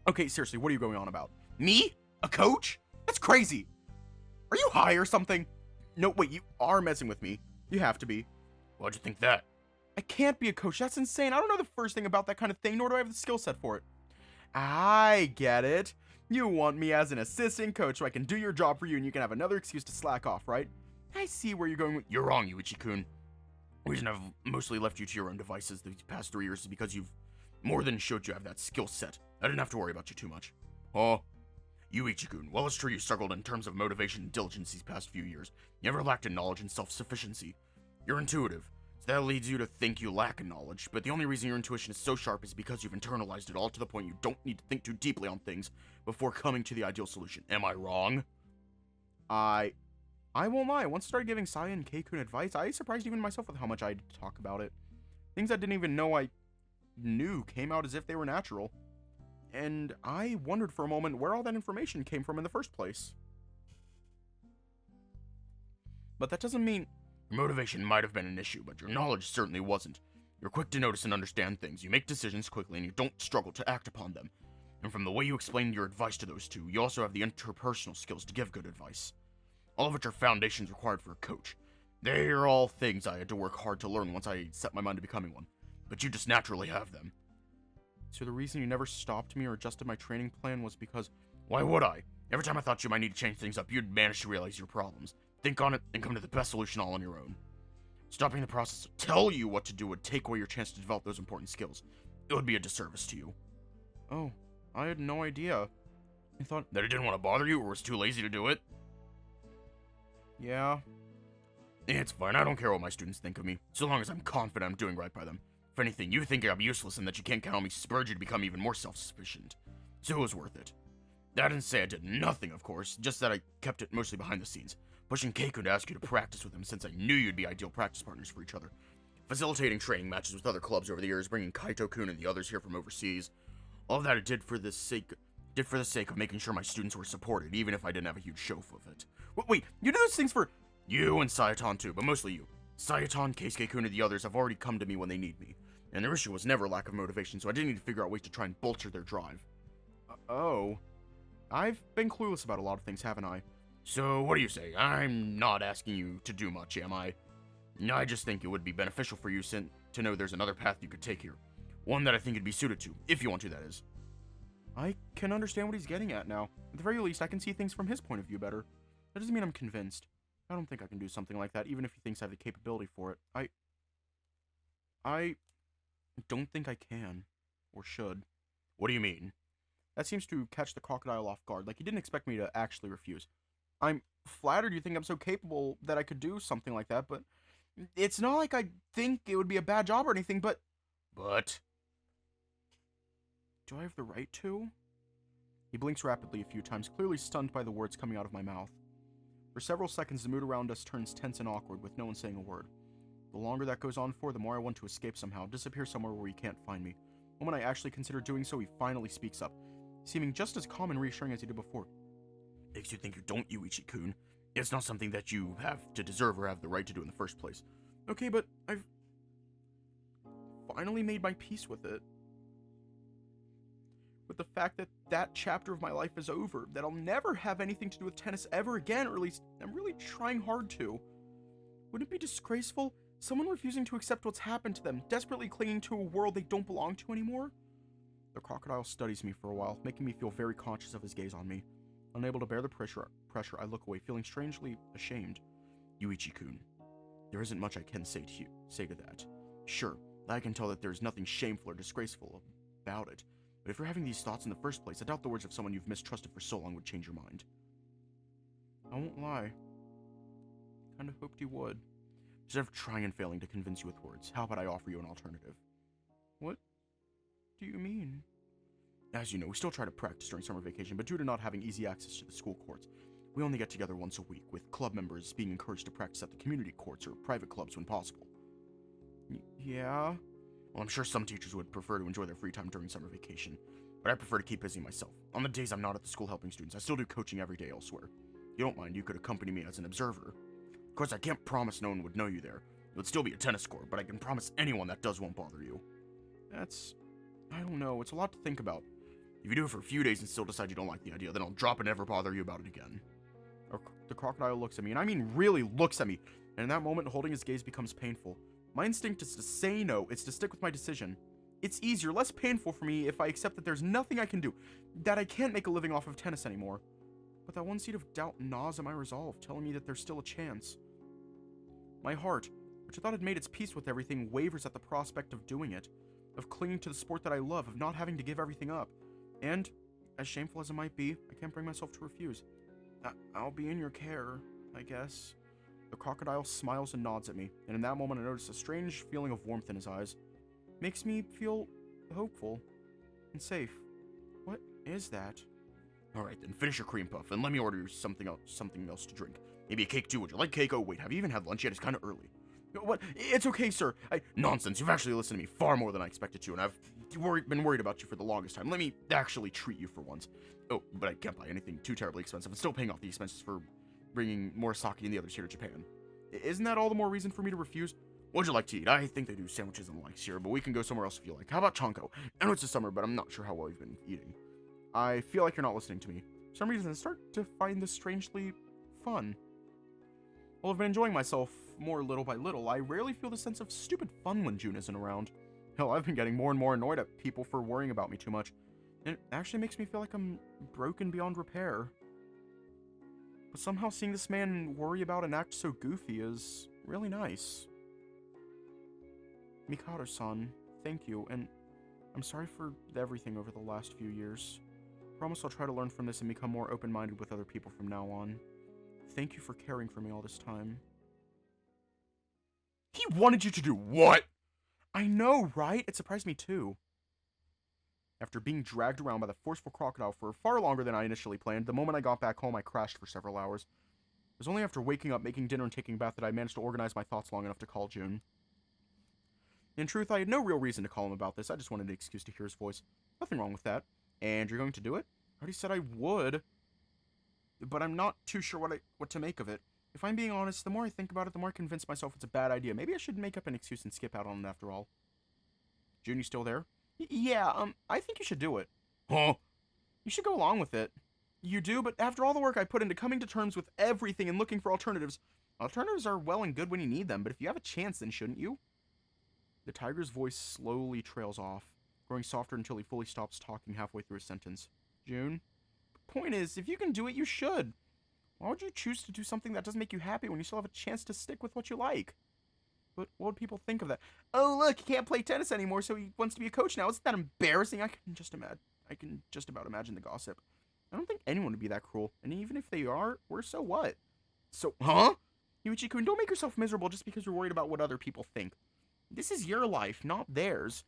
Okay, seriously, what are you going on about? Me? A coach? That's crazy. Are you high or something? No, wait, you are messing with me. You have to be. Why'd you think that? I can't be a coach. That's insane. I don't know the first thing about that kind of thing, nor do I have the skill set for it. I get it. You want me as an assistant coach so I can do your job for you and you can have another excuse to slack off, right? I see where you're going with— You're wrong, Yuichi-kun. The reason I've mostly left you to your own devices these past 3 years is because you've more than showed you have that skill set. I didn't have to worry about you too much. Oh. Yuichi-kun, well, it's true you struggled in terms of motivation and diligence these past few years. You never lacked in knowledge and self-sufficiency. You're intuitive, so that leads you to think you lack in knowledge, but the only reason your intuition is so sharp is because you've internalized it all to the point you don't need to think too deeply on things before coming to the ideal solution. Am I wrong? I won't lie, once I started giving Saya and Keikun advice, I surprised even myself with how much I'd talk about it. Things I didn't even know I knew came out as if they were natural. And I wondered for a moment where all that information came from in the first place. But that doesn't mean— Your motivation might have been an issue, but your knowledge certainly wasn't. You're quick to notice and understand things, you make decisions quickly, and you don't struggle to act upon them. And from the way you explained your advice to those two, you also have the interpersonal skills to give good advice. All of which are foundations required for a coach. They are all things I had to work hard to learn once I set my mind to becoming one. But you just naturally have them. So the reason you never stopped me or adjusted my training plan was because— Why would I? Every time I thought you might need to change things up, you'd manage to realize your problems. Think on it, and come to the best solution all on your own. Stopping the process to tell you what to do would take away your chance to develop those important skills. It would be a disservice to you. Oh, I had no idea. I thought— That I didn't want to bother you, or was too lazy to do it? Yeah. It's fine, I don't care what my students think of me, so long as I'm confident I'm doing right by them. If anything, you think I'm useless and that you can't count on me spurred you to become even more self-sufficient. So it was worth it. That didn't say I did nothing, of course, just that I kept it mostly behind the scenes, pushing Keiko to ask you to practice with him since I knew you'd be ideal practice partners for each other, facilitating training matches with other clubs over the years, bringing Kaito-kun and the others here from overseas. All of that I did for the sake of making sure my students were supported, even if I didn't have a huge show of it. Wait, you do those things for— You and Sayaton too, but mostly you. Sayaton, Keisuke-kun, and the others have already come to me when they need me, and their issue was never lack of motivation, so I didn't need to figure out ways to try and bolster their drive. Oh. I've been clueless about a lot of things, haven't I? So, what do you say? I'm not asking you to do much, am I? I just think it would be beneficial for you to know there's another path you could take here. One that I think you'd be suited to, if you want to, that is. I can understand what he's getting at now. At the very least, I can see things from his point of view better. That doesn't mean I'm convinced. I don't think I can do something like that, even if he thinks I have the capability for it. I don't think I can. Or should. What do you mean? That seems to catch the crocodile off guard, like he didn't expect me to actually refuse. I'm flattered you think I'm so capable that I could do something like that, but it's not like I think it would be a bad job or anything, but... But? Do I have the right to? He blinks rapidly a few times, clearly stunned by the words coming out of my mouth. For several seconds, the mood around us turns tense and awkward, with no one saying a word. The longer that goes on for, the more I want to escape somehow, disappear somewhere where he can't find me. The moment I actually consider doing so, he finally speaks up, seeming just as calm and reassuring as he did before. Makes you think you don't, Yuichi-kun. It's not something that you have to deserve or have the right to do in the first place. Okay, but I've finally made my peace with it. With the fact that that chapter of my life is over, that I'll never have anything to do with tennis ever again, or at least I'm really trying hard to. Wouldn't it be disgraceful? Someone refusing to accept what's happened to them, desperately clinging to a world they don't belong to anymore? The crocodile studies me for a while, making me feel very conscious of his gaze on me. Unable to bear the pressure, I look away, feeling strangely ashamed. Yuichi-kun, there isn't much I can say to that. Sure, I can tell that there's nothing shameful or disgraceful about it, but if you're having these thoughts in the first place, I doubt the words of someone you've mistrusted for so long would change your mind. I won't lie. Kinda hoped you would. Instead of trying and failing to convince you with words, how about I offer you an alternative? What do you mean? As you know, we still try to practice during summer vacation, but due to not having easy access to the school courts, we only get together once a week, with club members being encouraged to practice at the community courts or private clubs when possible. Yeah? Well, I'm sure some teachers would prefer to enjoy their free time during summer vacation, but I prefer to keep busy myself. On the days I'm not at the school helping students, I still do coaching every day elsewhere. If you don't mind, you could accompany me as an observer. Of course, I can't promise no one would know you there. It would still be a tennis court, but I can promise anyone that does won't bother you. I don't know, it's a lot to think about. If you do it for a few days and still decide you don't like the idea, then I'll drop and never bother you about it again. The crocodile looks at me, and I mean really looks at me, and in that moment, holding his gaze becomes painful. My instinct is to say no, it's to stick with my decision. It's easier, less painful for me if I accept that there's nothing I can do, that I can't make a living off of tennis anymore. But that one seed of doubt gnaws at my resolve, telling me that there's still a chance. My heart, which I thought had made its peace with everything, wavers at the prospect of doing it, of clinging to the sport that I love, of not having to give everything up. And, as shameful as it might be, I can't bring myself to refuse. I'll be in your care, I guess. The crocodile smiles and nods at me, and in that moment I notice a strange feeling of warmth in his eyes. Makes me feel hopeful and safe. What is that? Alright then, finish your cream puff, and let me order you something else to drink. Maybe a cake too. Would you like cake? Oh wait, have you even had lunch yet? It's kinda early. What? It's okay, sir. Nonsense. You've actually listened to me far more than I expected to, and I've been worried about you for the longest time. Let me actually treat you for once. Oh, but I can't buy anything too terribly expensive. I'm still paying off the expenses for bringing more sake and the others here to Japan. Isn't that all the more reason for me to refuse? What'd you like to eat? I think they do sandwiches and likes here, but we can go somewhere else if you like. How about Chanko? I know it's the summer, but I'm not sure how well you've been eating. I feel like you're not listening to me. For some reason, I start to find this strangely fun. While I've been enjoying myself more little by little, I rarely feel the sense of stupid fun when June isn't around. Hell, I've been getting more and more annoyed at people for worrying about me too much. And it actually makes me feel like I'm broken beyond repair. But somehow seeing this man worry about and act so goofy is really nice. Mikado-san, thank you, and I'm sorry for everything over the last few years. Promise I'll try to learn from this and become more open-minded with other people from now on. Thank you for caring for me all this time. He wanted you to do what? I know, right? It surprised me too. After being dragged around by the forceful crocodile for far longer than I initially planned, the moment I got back home I crashed for several hours. It was only after waking up, making dinner, and taking a bath that I managed to organize my thoughts long enough to call June. In truth, I had no real reason to call him about this. I just wanted an excuse to hear his voice. Nothing wrong with that. And you're going to do it? I already said I would. But I'm not too sure what to make of it. If I'm being honest, the more I think about it, the more I convince myself it's a bad idea. Maybe I should make up an excuse and skip out on it after all. June, you still there? Yeah, I think you should do it. Huh? You should go along with it. You do, but after all the work I put into coming to terms with everything and looking for alternatives, Alternatives are well and good when you need them, but if you have a chance, then shouldn't you? The tiger's voice slowly trails off, growing softer until he fully stops talking halfway through a sentence. June, the point is, if you can do it, you should. Why would you choose to do something that doesn't make you happy when you still have a chance to stick with what you like? But what would people think of that? Oh, look, he can't play tennis anymore, so he wants to be a coach now. Isn't that embarrassing? I can just about imagine the gossip. I don't think anyone would be that cruel, and even if they are, we're so what? So, huh? Yuichi-kun, don't make yourself miserable just because you're worried about what other people think. This is your life, not theirs.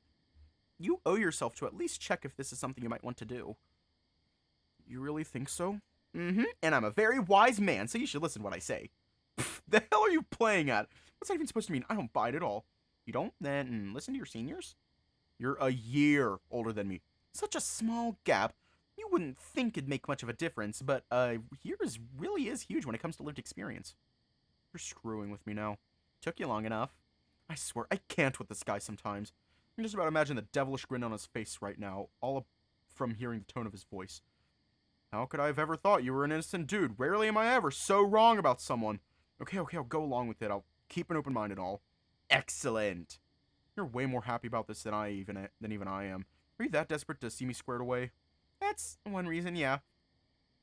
You owe yourself to at least check if this is something you might want to do. You really think so? Mm-hmm, and I'm a very wise man, so you should listen to what I say. Pfft, the hell are you playing at? What's that even supposed to mean? I don't buy it at all. You don't? Then listen to your seniors? You're a year older than me. Such a small gap. You wouldn't think it'd make much of a difference, but year really is huge when it comes to lived experience. You're screwing with me now. Took you long enough. I swear, I can't with this guy sometimes. I can just about imagine the devilish grin on his face right now, all from hearing the tone of his voice. How could I have ever thought you were an innocent dude? Rarely am I ever so wrong about someone. Okay, I'll go along with it. I'll keep an open mind and all. Excellent. You're way more happy about this than even I am. Are you that desperate to see me squared away? That's one reason, yeah.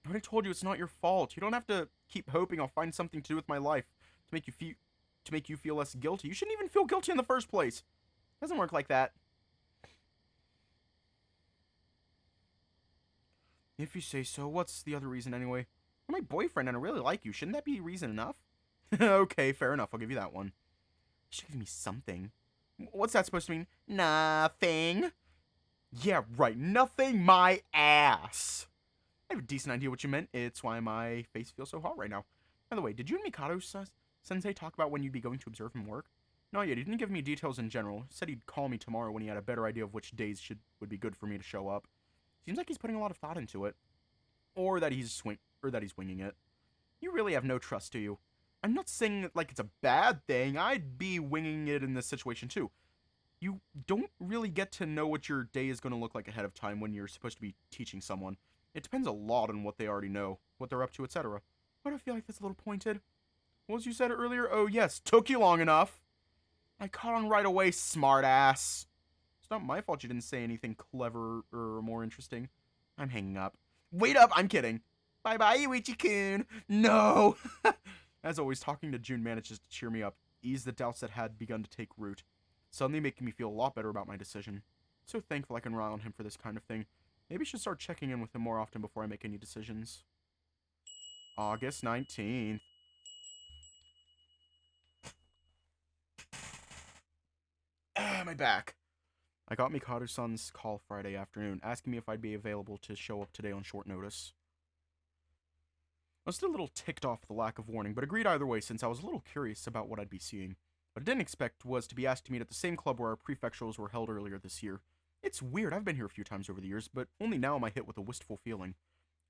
I already told you it's not your fault. You don't have to keep hoping I'll find something to do with my life to make you feel less guilty. You shouldn't even feel guilty in the first place. It doesn't work like that. If you say so, what's the other reason anyway? You're my boyfriend and I really like you. Shouldn't that be reason enough? Okay, fair enough. I'll give you that one. You should give me something. What's that supposed to mean? Nothing. Yeah, right. Nothing my ass. I have a decent idea what you meant. It's why my face feels so hot right now. By the way, did you and Mikado-sensei talk about when you'd be going to observe him work? Not yet. He didn't give me details in general. He said he'd call me tomorrow when he had a better idea of which days would be good for me to show up. Seems like he's putting a lot of thought into it. Or that he's winging it. You really have no trust, do you? I'm not saying it like it's a bad thing. I'd be winging it in this situation too. You don't really get to know what your day is going to look like ahead of time when you're supposed to be teaching someone. It depends a lot on what they already know, what they're up to, etc. Why do I feel like that's a little pointed? What was you said earlier? Oh yes, took you long enough. I caught on right away, smartass. It's not my fault you didn't say anything clever or more interesting. I'm hanging up. Wait up, I'm kidding. Bye-bye, Yuichi-kun. No! As always, talking to June manages to cheer me up, ease the doubts that had begun to take root, suddenly making me feel a lot better about my decision. So thankful I can rely on him for this kind of thing. Maybe I should start checking in with him more often before I make any decisions. August 19th. My back. I got Mikado-san's call Friday afternoon, asking me if I'd be available to show up today on short notice. I was still a little ticked off at the lack of warning, but agreed either way since I was a little curious about what I'd be seeing. What I didn't expect was to be asked to meet at the same club where our prefecturals were held earlier this year. It's weird, I've been here a few times over the years, but only now am I hit with a wistful feeling.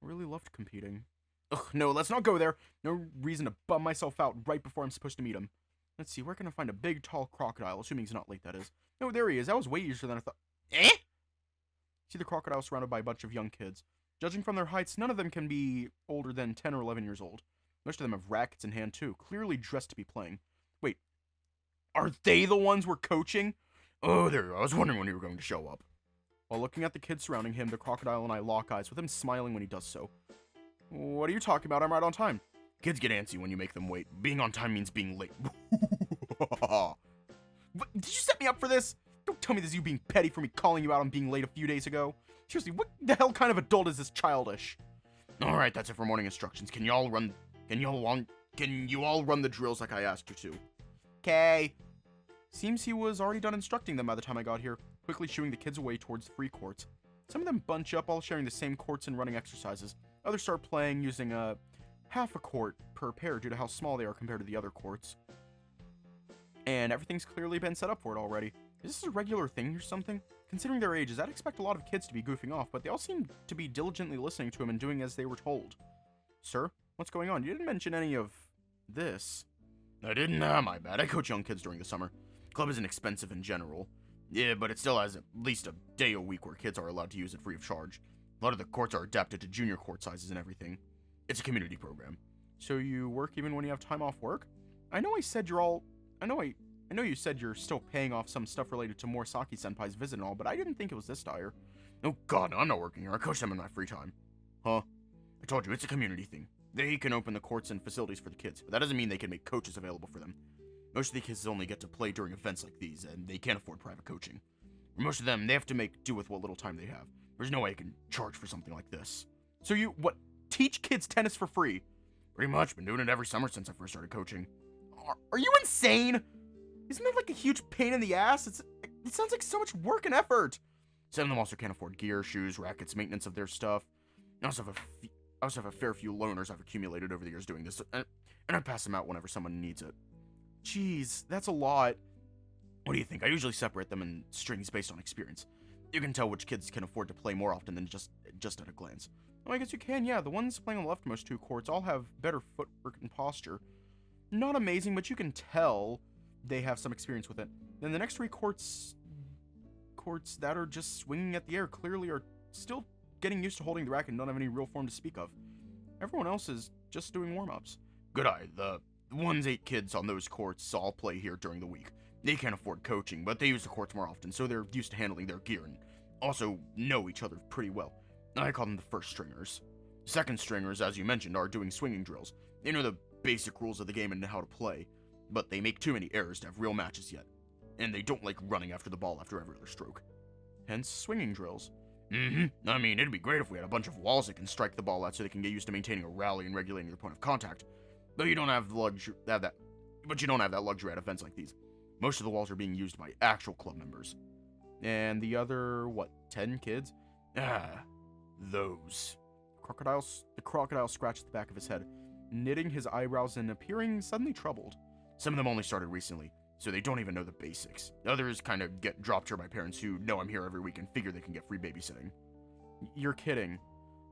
I really loved competing. Ugh, no, let's not go there. No reason to bum myself out right before I'm supposed to meet him. Let's see, where can I find a big, tall crocodile, assuming he's not late, that is. No, there he is. That was way easier than I thought. Eh? See the crocodile surrounded by a bunch of young kids. Judging from their heights, none of them can be older than 10 or 11 years old. Most of them have rackets in hand, too, clearly dressed to be playing. Wait, are they the ones we're coaching? Oh, there you are. I was wondering when you were going to show up. While looking at the kids surrounding him, the crocodile and I lock eyes, with him smiling when he does so. What are you talking about? I'm right on time. Kids get antsy when you make them wait. Being on time means being late. What, did you set me up for this? Don't tell me this is you being petty for me calling you out on being late a few days ago. Seriously, what the hell kind of adult is this childish? Alright, that's it for morning instructions. Can you all run the drills like I asked you to? Okay. Seems he was already done instructing them by the time I got here, quickly shooing the kids away towards the free courts. Some of them bunch up, all sharing the same courts and running exercises. Others start playing using half a court per pair due to how small they are compared to the other courts. And everything's clearly been set up for it already. Is this a regular thing or something? Considering their ages, I'd expect a lot of kids to be goofing off, but they all seem to be diligently listening to him and doing as they were told. Sir, what's going on? You didn't mention any of this. I didn't? My bad. I coach young kids during the summer. Club isn't expensive in general. Yeah, but it still has at least a day a week where kids are allowed to use it free of charge. A lot of the courts are adapted to junior court sizes and everything. It's a community program. So you work even when you have time off work? I know I said you're all... I know you said you're still paying off some stuff related to Morisaki-senpai's visit and all, but I didn't think it was this dire. Oh god, no, I'm not working here. I coach them in my free time. Huh? I told you, it's a community thing. They can open the courts and facilities for the kids, but that doesn't mean they can make coaches available for them. Most of the kids only get to play during events like these, and they can't afford private coaching. For most of them, they have to make do with what little time they have. There's no way I can charge for something like this. So you, what, teach kids tennis for free? Pretty much, been doing it every summer since I first started coaching. Are you insane? Isn't that like a huge pain in the ass? It sounds like so much work and effort. Some of them also can't afford gear, shoes, rackets, maintenance of their stuff. I also have a fair few loaners I've accumulated over the years doing this, and I pass them out whenever someone needs it. Jeez, that's a lot. What do you think? I usually separate them in strings based on experience. You can tell which kids can afford to play more often than just at a glance. Oh, I guess you can, yeah. The ones playing on the leftmost two courts all have better footwork and posture. Not amazing, but you can tell they have some experience with it. Then the next three courts that are just swinging at the air clearly are still getting used to holding the racket and don't have any real form to speak of. Everyone else is just doing warm-ups. Good eye, the ones 8 kids on those courts all play here during the week. They can't afford coaching, but they use the courts more often, so they're used to handling their gear and also know each other pretty well. I call them the first stringers. Second stringers, as you mentioned, are doing swinging drills. They know the basic rules of the game and how to play, but they make too many errors to have real matches yet. And they don't like running after the ball after every other stroke. Hence, swinging drills. I mean, it'd be great if we had a bunch of walls that can strike the ball at so they can get used to maintaining a rally and regulating their point of contact. But you don't have the luxury at events like these. Most of the walls are being used by actual club members. And the other, 10 kids? Those. The crocodile scratched the back of his head, knitting his eyebrows and appearing suddenly troubled. Some of them only started recently, so they don't even know the basics. Others kind of get dropped here by parents who know I'm here every week and figure they can get free babysitting. You're kidding.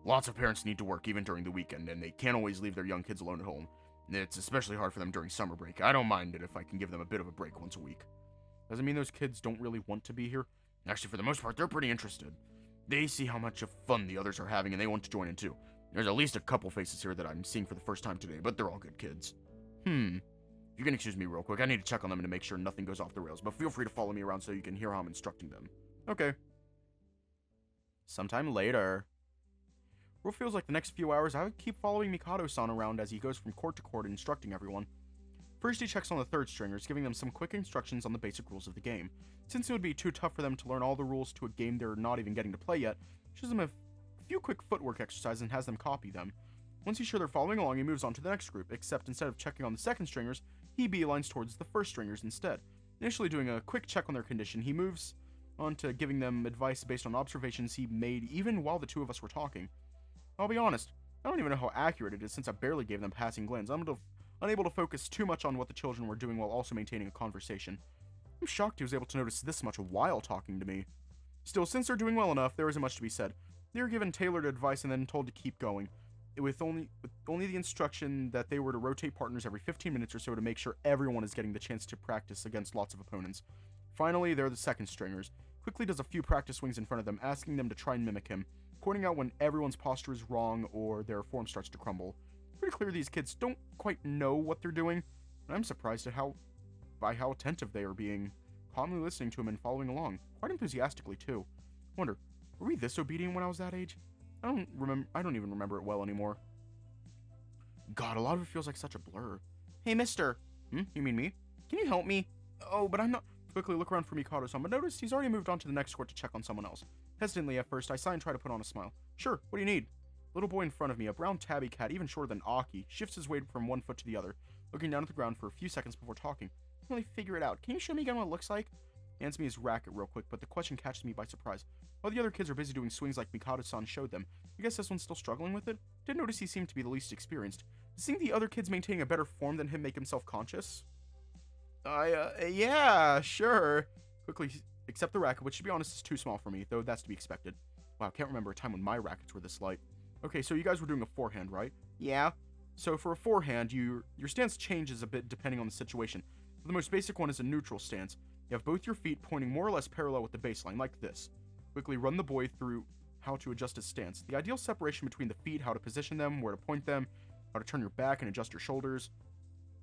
Lots of parents need to work even during the weekend, and they can't always leave their young kids alone at home. It's especially hard for them during summer break. I don't mind it if I can give them a bit of a break once a week. Doesn't mean those kids don't really want to be here. Actually, for the most part, they're pretty interested. They see how much of fun the others are having, and they want to join in too. There's at least a couple faces here that I'm seeing for the first time today, but they're all good kids. If you can excuse me real quick, I need to check on them to make sure nothing goes off the rails, but feel free to follow me around so you can hear how I'm instructing them. Okay. Sometime later. It feels like the next few hours I would keep following Mikado-san around as he goes from court to court instructing everyone. First he checks on the third stringers, giving them some quick instructions on the basic rules of the game. Since it would be too tough for them to learn all the rules to a game they're not even getting to play yet, he shows them a few quick footwork exercises and has them copy them. Once he's sure they're following along, he moves on to the next group, except instead of checking on the second stringers, he beelines towards the first stringers instead. Initially doing a quick check on their condition, he moves on to giving them advice based on observations he made even while the two of us were talking. I'll be honest, I don't even know how accurate it is since I barely gave them passing glance. I'm unable to focus too much on what the children were doing while also maintaining a conversation. I'm shocked he was able to notice this much while talking to me. Still, since they're doing well enough, there isn't much to be said. They were given tailored advice and then told to keep going, with only the instruction that they were to rotate partners every 15 minutes or so to make sure everyone is getting the chance to practice against lots of opponents. Finally, they're the second stringers. Quickly does a few practice swings in front of them, asking them to try and mimic him, pointing out when everyone's posture is wrong or their form starts to crumble. Pretty clear these kids don't quite know what they're doing, and I'm surprised at by how attentive they are being, calmly listening to him and following along, quite enthusiastically too. Wonder, were we this obedient when I was that age? I don't even remember it well anymore. God, a lot of it feels like such a blur. Hey, mister. You mean me? Can you help me? Oh, but I'm not... Quickly look around for Mikado-san, but notice he's already moved on to the next court to check on someone else. Hesitantly at first, I sigh and try to put on a smile. Sure, what do you need? Little boy in front of me, a brown tabby cat, even shorter than Aki, shifts his weight from one foot to the other, looking down at the ground for a few seconds before talking. I can't really figure it out. Can you show me again what it looks like? He hands me his racket real quick, but the question catches me by surprise. While the other kids are busy doing swings like Mikado-san showed them, I guess this one's still struggling with it? Did notice he seemed to be the least experienced. Does seeing the other kids maintaining a better form than him make him self-conscious? Yeah, sure. Quickly accept the racket, which to be honest is too small for me, though that's to be expected. Wow, can't remember a time when my rackets were this light. Okay, so you guys were doing a forehand, right? Yeah. So for a forehand, your stance changes a bit depending on the situation. The most basic one is a neutral stance. You have both your feet pointing more or less parallel with the baseline, like this. Quickly run the boy through how to adjust his stance. The ideal separation between the feet, how to position them, where to point them, how to turn your back and adjust your shoulders.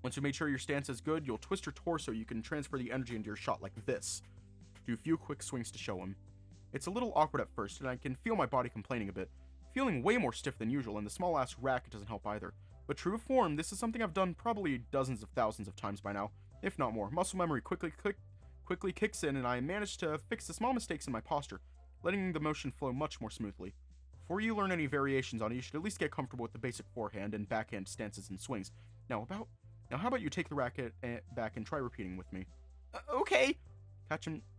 Once you made sure your stance is good, you'll twist your torso so you can transfer the energy into your shot like this. Do a few quick swings to show him. It's a little awkward at first, and I can feel my body complaining a bit, feeling way more stiff than usual, and the small-ass racket doesn't help either. But true to form, this is something I've done probably dozens of thousands of times by now, if not more. Muscle memory quickly kicks in, and I manage to fix the small mistakes in my posture, letting the motion flow much more smoothly. Before you learn any variations on it, you should at least get comfortable with the basic forehand and backhand stances and swings. Now, how about you take the racket back and try repeating with me? Okay.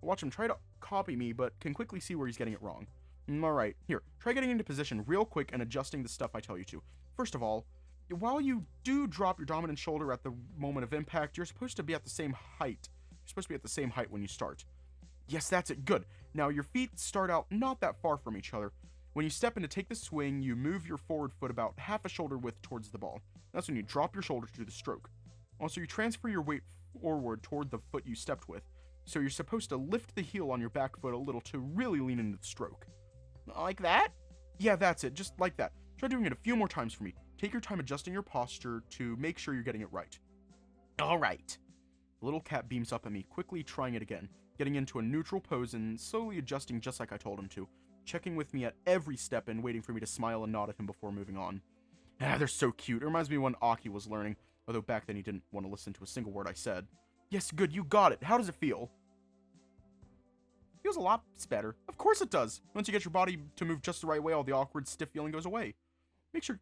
Watch him try to copy me, but can quickly see where he's getting it wrong. Alright, here, try getting into position real quick and adjusting the stuff I tell you to. First of all, while you do drop your dominant shoulder at the moment of impact, you're supposed to be at the same height. You're supposed to be at the same height when you start. Yes, that's it, good. Now, your feet start out not that far from each other. When you step in to take the swing, you move your forward foot about half a shoulder width towards the ball. That's when you drop your shoulder to do the stroke. Also, you transfer your weight forward toward the foot you stepped with. So you're supposed to lift the heel on your back foot a little to really lean into the stroke. Like that? Yeah, that's it, just like that. Try doing it a few more times for me. Take your time adjusting your posture to make sure you're getting it right. Alright. The little cat beams up at me, quickly trying it again, getting into a neutral pose and slowly adjusting just like I told him to, checking with me at every step and waiting for me to smile and nod at him before moving on. They're so cute. It reminds me when Aki was learning, although back then he didn't want to listen to a single word I said. Yes, good, you got it. How does it feel? Feels a lot better. Of course it does. Once you get your body to move just the right way, all the awkward, stiff feeling goes away. Make sure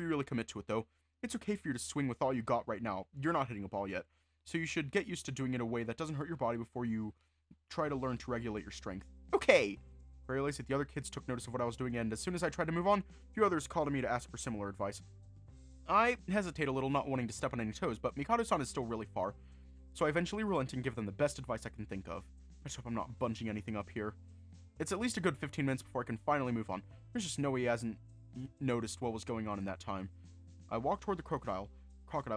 you really commit to it, though. It's okay for you to swing with all you got right now. You're not hitting a ball yet. So you should get used to doing it in a way that doesn't hurt your body before you try to learn to regulate your strength. Okay! I realized that the other kids took notice of what I was doing, and as soon as I tried to move on, a few others called to me to ask for similar advice. I hesitate a little, not wanting to step on any toes, but Mikado-san is still really far, so I eventually relent and give them the best advice I can think of. I just hope I'm not bunching anything up here. It's at least a good 15 minutes before I can finally move on. There's just no way he hasn't noticed what was going on in that time. I walk toward the crocodile,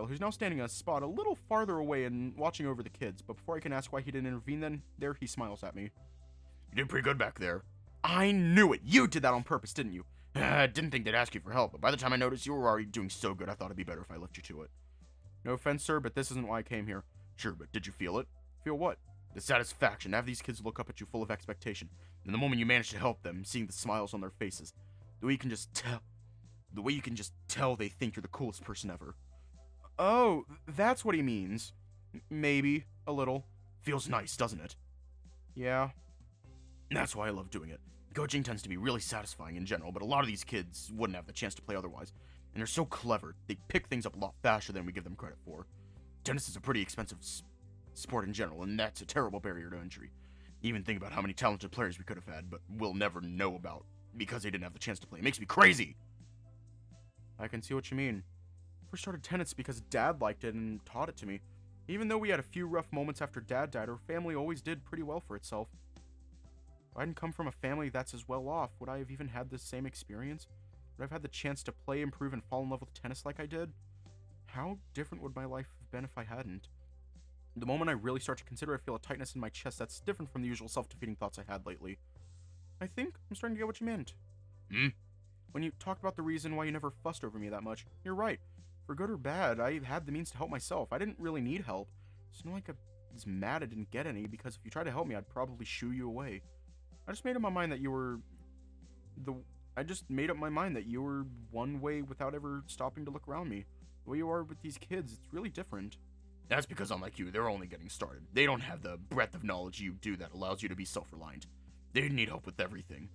who's now standing in a spot a little farther away and watching over the kids, but before I can ask why he didn't intervene then, there he smiles at me. You did pretty good back there. I knew it! You did that on purpose, didn't you? I didn't think they'd ask you for help, but by the time I noticed you were already doing so good, I thought it'd be better if I left you to it. No offense, sir, but this isn't why I came here. Sure, but did you feel it? Feel what? The satisfaction, have these kids look up at you full of expectation, and the moment you manage to help them, seeing the smiles on their faces, the way you can just tell they think you're the coolest person ever. Oh, that's what he means. Maybe, a little. Feels nice, doesn't it? Yeah. That's why I love doing it. Coaching tends to be really satisfying in general, but a lot of these kids wouldn't have the chance to play otherwise, and they're so clever, they pick things up a lot faster than we give them credit for. Tennis is a pretty expensive sport in general, and that's a terrible barrier to entry. Even think about how many talented players we could have had, but we'll never know about because they didn't have the chance to play. It makes me crazy! I can see what you mean. I first started tennis because Dad liked it and taught it to me. Even though we had a few rough moments after Dad died, our family always did pretty well for itself. If I hadn't come from a family that's as well off, would I have even had this same experience? Would I have had the chance to play, improve, and fall in love with tennis like I did? How different would my life have been if I hadn't? The moment I really start to consider, I feel a tightness in my chest that's different from the usual self-defeating thoughts I had lately. I think I'm starting to get what you meant. When you talked about the reason why you never fussed over me that much, you're right. For good or bad, I had the means to help myself. I didn't really need help. It's not like I was mad I didn't get any, because if you tried to help me, I'd probably shoo you away. I just made up my mind that you were one way without ever stopping to look around me. The way you are with these kids, it's really different. That's because unlike you, they're only getting started. They don't have the breadth of knowledge you do that allows you to be self-reliant. They need help with everything.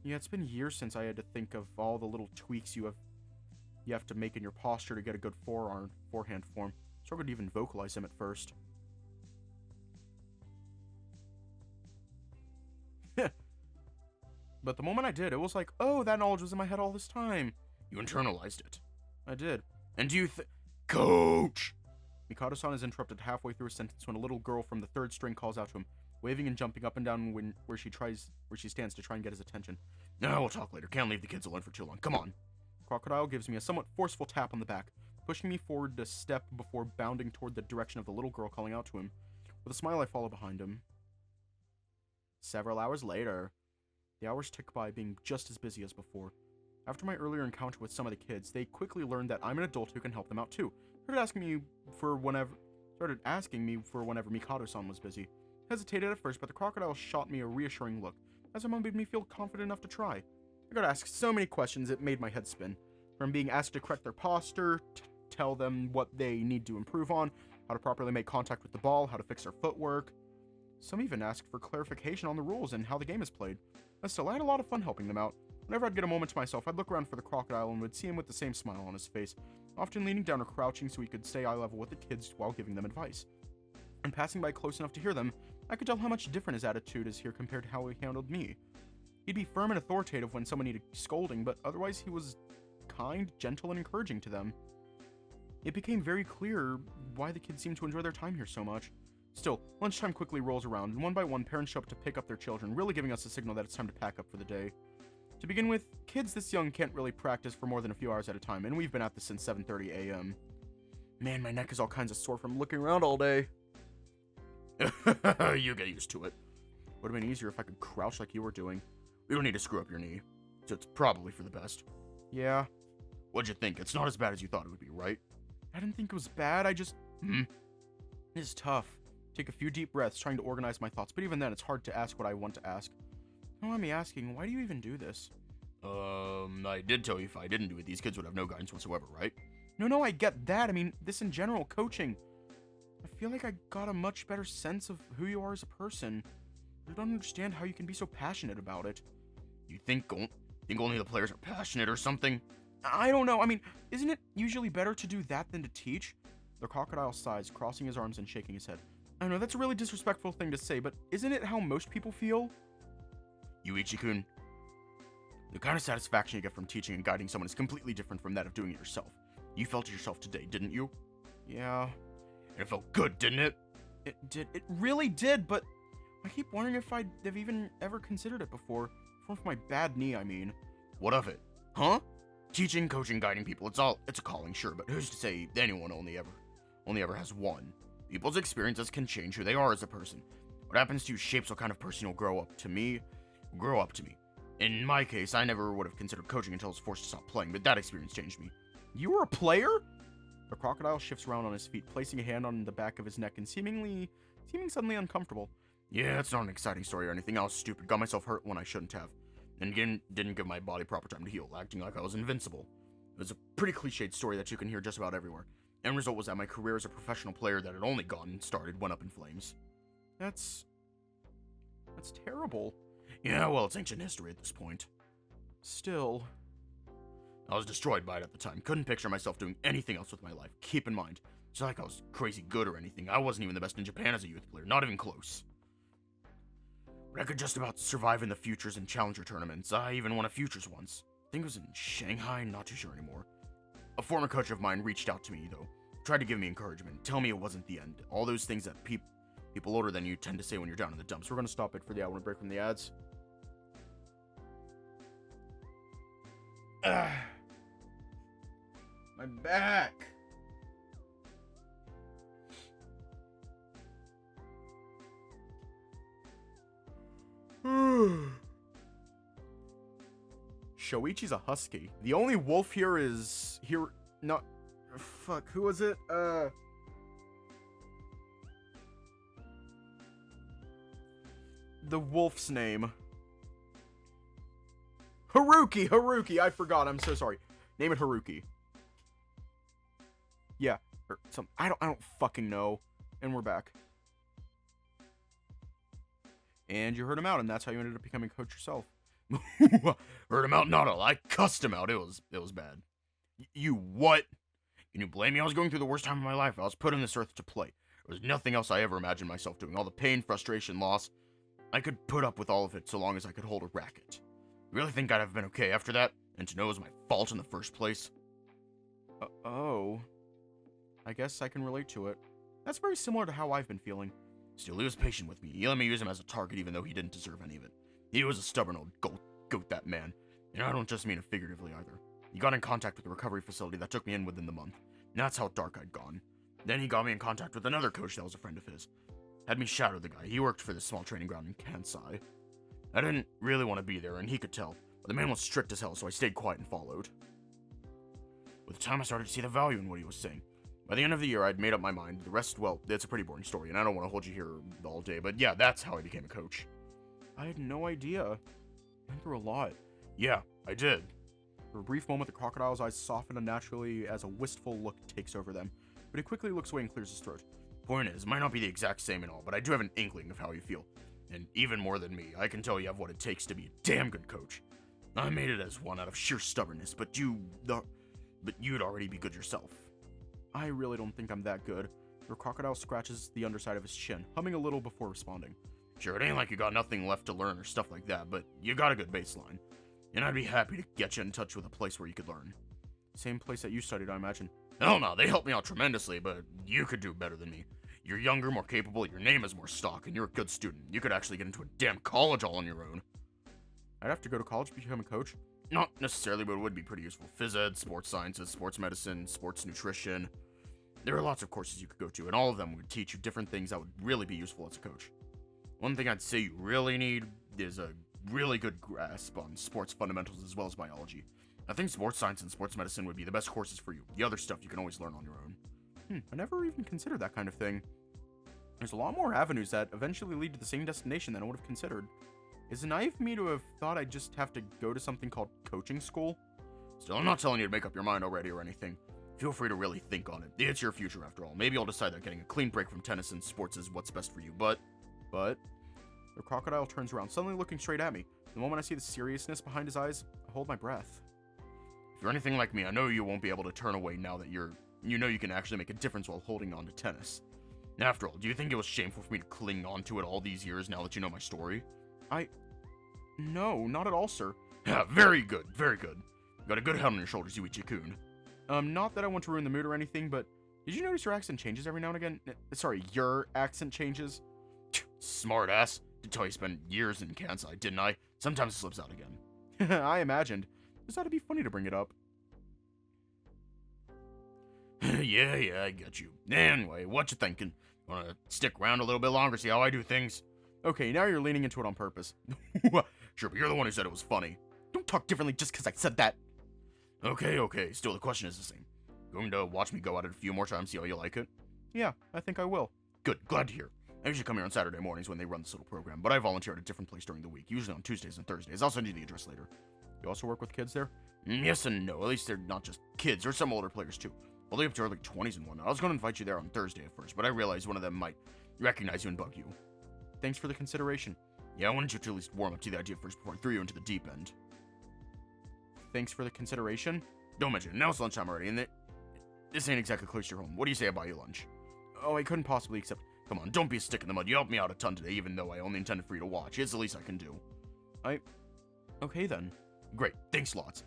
Yeah, it's been years since I had to think of all the little tweaks you have to make in your posture to get a good forehand form. Struggled to even vocalize them at first. But the moment I did, it was like, oh, that knowledge was in my head all this time. You internalized it. I did. And do you Coach! Mikado-san is interrupted halfway through a sentence when a little girl from the third string calls out to him, waving and jumping up and down where she stands to try and get his attention. No, we'll talk later. Can't leave the kids alone for too long. Come on. Crocodile gives me a somewhat forceful tap on the back, pushing me forward a step before bounding toward the direction of the little girl calling out to him. With a smile, I follow behind him. Several hours later. The hours tick by, being just as busy as before. After my earlier encounter with some of the kids, they quickly learned that I'm an adult who can help them out too. Started asking me for whenever Mikado-san was busy. Hesitated at first, but the crocodile shot me a reassuring look, as it made me feel confident enough to try. I got asked so many questions it made my head spin. From being asked to correct their posture, tell them what they need to improve on, how to properly make contact with the ball, how to fix their footwork. Some even asked for clarification on the rules and how the game is played. But still, I had a lot of fun helping them out. Whenever I'd get a moment to myself, I'd look around for the crocodile and would see him with the same smile on his face, often leaning down or crouching so he could stay eye level with the kids while giving them advice. And passing by close enough to hear them, I could tell how much different his attitude is here compared to how he handled me. He'd be firm and authoritative when someone needed scolding, but otherwise he was kind, gentle, and encouraging to them. It became very clear why the kids seemed to enjoy their time here so much. Still, lunchtime quickly rolls around, and one by one, parents show up to pick up their children, really giving us a signal that it's time to pack up for the day. To begin with, kids this young can't really practice for more than a few hours at a time, and we've been at this since 7:30 a.m. Man, my neck is all kinds of sore from looking around all day. You get used to it. Would have been easier if I could crouch like you were doing. We don't need to screw up your knee, so it's probably for the best. Yeah. What'd you think? It's not as bad as you thought it would be, right? I didn't think it was bad, I just... It's tough. Take a few deep breaths trying to organize my thoughts, but even then it's hard to ask what I want to ask. Don't mind me asking, why do you even do this? I did tell you if I didn't do it, these kids would have no guidance whatsoever, right? No, I get that. I mean, this in general, coaching. I feel like I got a much better sense of who you are as a person. I don't understand how you can be so passionate about it. You think only the players are passionate or something? I don't know. I mean, isn't it usually better to do that than to teach? The crocodile sighs, crossing his arms and shaking his head. I know, that's a really disrespectful thing to say, but isn't it how most people feel? Yuichi-kun, the kind of satisfaction you get from teaching and guiding someone is completely different from that of doing it yourself. You felt it yourself today, didn't you? Yeah. And it felt good, didn't it? It did. It really did, but I keep wondering if I'd have even ever considered it before. For my bad knee, I mean. What of it? Huh? Teaching, coaching, guiding people, it's a calling, sure, but who's to say anyone only ever has one? People's experiences can change who they are as a person. What happens to you shapes what kind of person you'll grow up to me. In my case, I never would have considered coaching until I was forced to stop playing, but that experience changed me. You were a player? The crocodile shifts around on his feet, placing a hand on the back of his neck and seeming suddenly uncomfortable. Yeah, it's not an exciting story or anything. I was stupid, got myself hurt when I shouldn't have. And again, didn't give my body proper time to heal, acting like I was invincible. It was a pretty cliched story that you can hear just about everywhere. End result was that my career as a professional player that had only gotten started went up in flames. That's terrible. Yeah, well, it's ancient history at this point. Still, I was destroyed by it at the time. Couldn't picture myself doing anything else with my life. Keep in mind, it's not like I was crazy good or anything. I wasn't even the best in Japan as a youth player, not even close. But I could just about survive in the Futures and Challenger tournaments. I even won a Futures once. I think it was in Shanghai, not too sure anymore. A former coach of mine reached out to me, though. Tried to give me encouragement, tell me it wasn't the end. All those things that people older than you tend to say when you're down in the dumps. We're going to stop it for the hour and break from the ads. My back. Shoichi's a husky. The only wolf here is not. Fuck. Who was it? The wolf's name. Haruki. I forgot. I'm so sorry. Name it Haruki. Yeah. Or some. I don't fucking know. And we're back. And you heard him out, and that's how you ended up becoming a coach yourself. Heard him out? Not all. I cussed him out. It was bad. You what? Can you blame me? I was going through the worst time of my life. I was put on this earth to play. There was nothing else I ever imagined myself doing. All the pain, frustration, loss. I could put up with all of it so long as I could hold a racket. You really think I'd have been okay after that? And to know it was my fault in the first place? Oh. I guess I can relate to it. That's very similar to how I've been feeling. Still, he was patient with me. He let me use him as a target even though he didn't deserve any of it. He was a stubborn old goat, that man. And I don't just mean it figuratively either. He got in contact with the recovery facility that took me in within the month. And that's how dark I'd gone. Then he got me in contact with another coach that was a friend of his. Had me shadow the guy. He worked for this small training ground in Kansai. I didn't really want to be there, and he could tell. But the man was strict as hell, so I stayed quiet and followed. With time, I started to see the value in what he was saying. By the end of the year, I'd made up my mind. The rest, well, it's a pretty boring story, and I don't want to hold you here all day, but yeah, that's how I became a coach. I had no idea. I went through a lot. Yeah, I did. For a brief moment, the crocodile's eyes soften unnaturally as a wistful look takes over them, but he quickly looks away and clears his throat. Point is, it might not be the exact same and all, but I do have an inkling of how you feel. And even more than me, I can tell you have what it takes to be a damn good coach. I made it as one out of sheer stubbornness, but you'd already be good yourself. I really don't think I'm that good. The crocodile scratches the underside of his chin, humming a little before responding. Sure, it ain't like you got nothing left to learn or stuff like that, but you got a good baseline. And I'd be happy to get you in touch with a place where you could learn. Same place that you studied, I imagine. Hell no, they helped me out tremendously, but you could do better than me. You're younger, more capable, your name is more stock, and you're a good student. You could actually get into a damn college all on your own. I'd have to go to college to become a coach? Not necessarily, but it would be pretty useful. Phys ed, sports sciences, sports medicine, sports nutrition. There are lots of courses you could go to, and all of them would teach you different things that would really be useful as a coach. One thing I'd say you really need is a really good grasp on sports fundamentals as well as biology. I think sports science and sports medicine would be the best courses for you. The other stuff you can always learn on your own. I never even considered that kind of thing. There's a lot more avenues that eventually lead to the same destination than I would have considered. Is it naive of me to have thought I'd just have to go to something called coaching school? Still, I'm not telling you to make up your mind already or anything. Feel free to really think on it. It's your future after all. Maybe I'll decide that getting a clean break from tennis and sports is what's best for you, but... The crocodile turns around, suddenly looking straight at me. The moment I see the seriousness behind his eyes, I hold my breath. If you're anything like me, I know you won't be able to turn away now that you know you can actually make a difference while holding on to tennis. After all, do you think it was shameful for me to cling on to it all these years now that you know my story? No, not at all, sir. Yeah, very good, very good. You got a good head on your shoulders, you Ichi-kun. Not that I want to ruin the mood or anything, but did you notice your accent changes every now and again? Sorry, your accent changes? Smart ass. Did tell you spent years in Kansai, didn't I? Sometimes it slips out again. I imagined. Just thought it'd be funny to bring it up. yeah, I get you. Anyway, what you thinking? Wanna stick around a little bit longer, see how I do things? Okay, now you're leaning into it on purpose. Sure, but you're the one who said it was funny. Don't talk differently just because I said that. Okay, still the question is the same. Going to watch me go at it a few more times, see how you like it? Yeah, I think I will. Good, glad to hear. I usually come here on Saturday mornings when they run this little program, but I volunteer at a different place during the week, usually on Tuesdays and Thursdays. I'll send you the address later. You also work with kids there? Yes and no. At least they're not just kids. There's some older players too. All the way up to early 20s and whatnot. I was going to invite you there on Thursday at first, but I realized one of them might recognize you and bug you. Thanks for the consideration. Yeah, I wanted you to at least warm up to the idea first before I threw you into the deep end. Thanks for the consideration? Don't mention it. Now it's lunchtime already, and this ain't exactly close to your home. What do you say I buy you lunch? Oh, I couldn't possibly accept... Come on, don't be a stick in the mud. You helped me out a ton today, even though I only intended for you to watch. It's the least I can do. Okay, then. Great, thanks lots.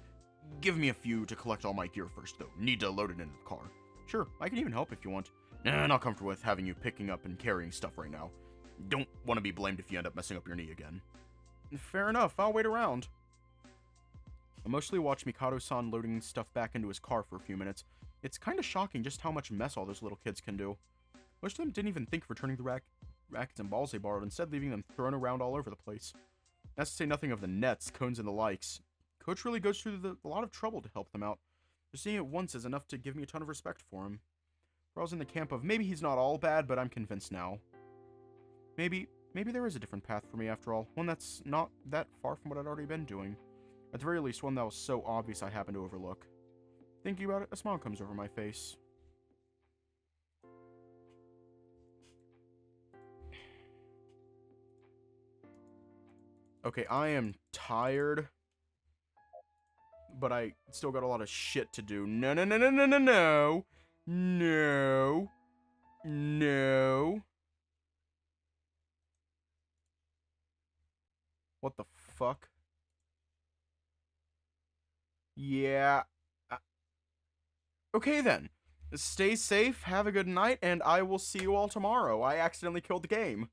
Give me a few to collect all my gear first, though. Need to load it into the car. Sure, I can even help if you want. Nah, not comfortable with having you picking up and carrying stuff right now. Don't want to be blamed if you end up messing up your knee again. Fair enough, I'll wait around. I mostly watched Mikado-san loading stuff back into his car for a few minutes. It's kind of shocking just how much mess all those little kids can do. Most of them didn't even think of returning the rackets and balls they borrowed, instead leaving them thrown around all over the place. That's to say nothing of the nets, cones, and the likes. Coach really goes through a lot of trouble to help them out. Just seeing it once is enough to give me a ton of respect for him. I was in the camp of maybe he's not all bad, but I'm convinced now. Maybe there is a different path for me after all, one that's not that far from what I'd already been doing. At the very least, one that was so obvious I happened to overlook. Thinking about it, a smile comes over my face. Okay, I am tired, but I still got a lot of shit to do. No. What the fuck? Yeah. Okay then. Stay safe, have a good night, and I will see you all tomorrow. I accidentally killed the game.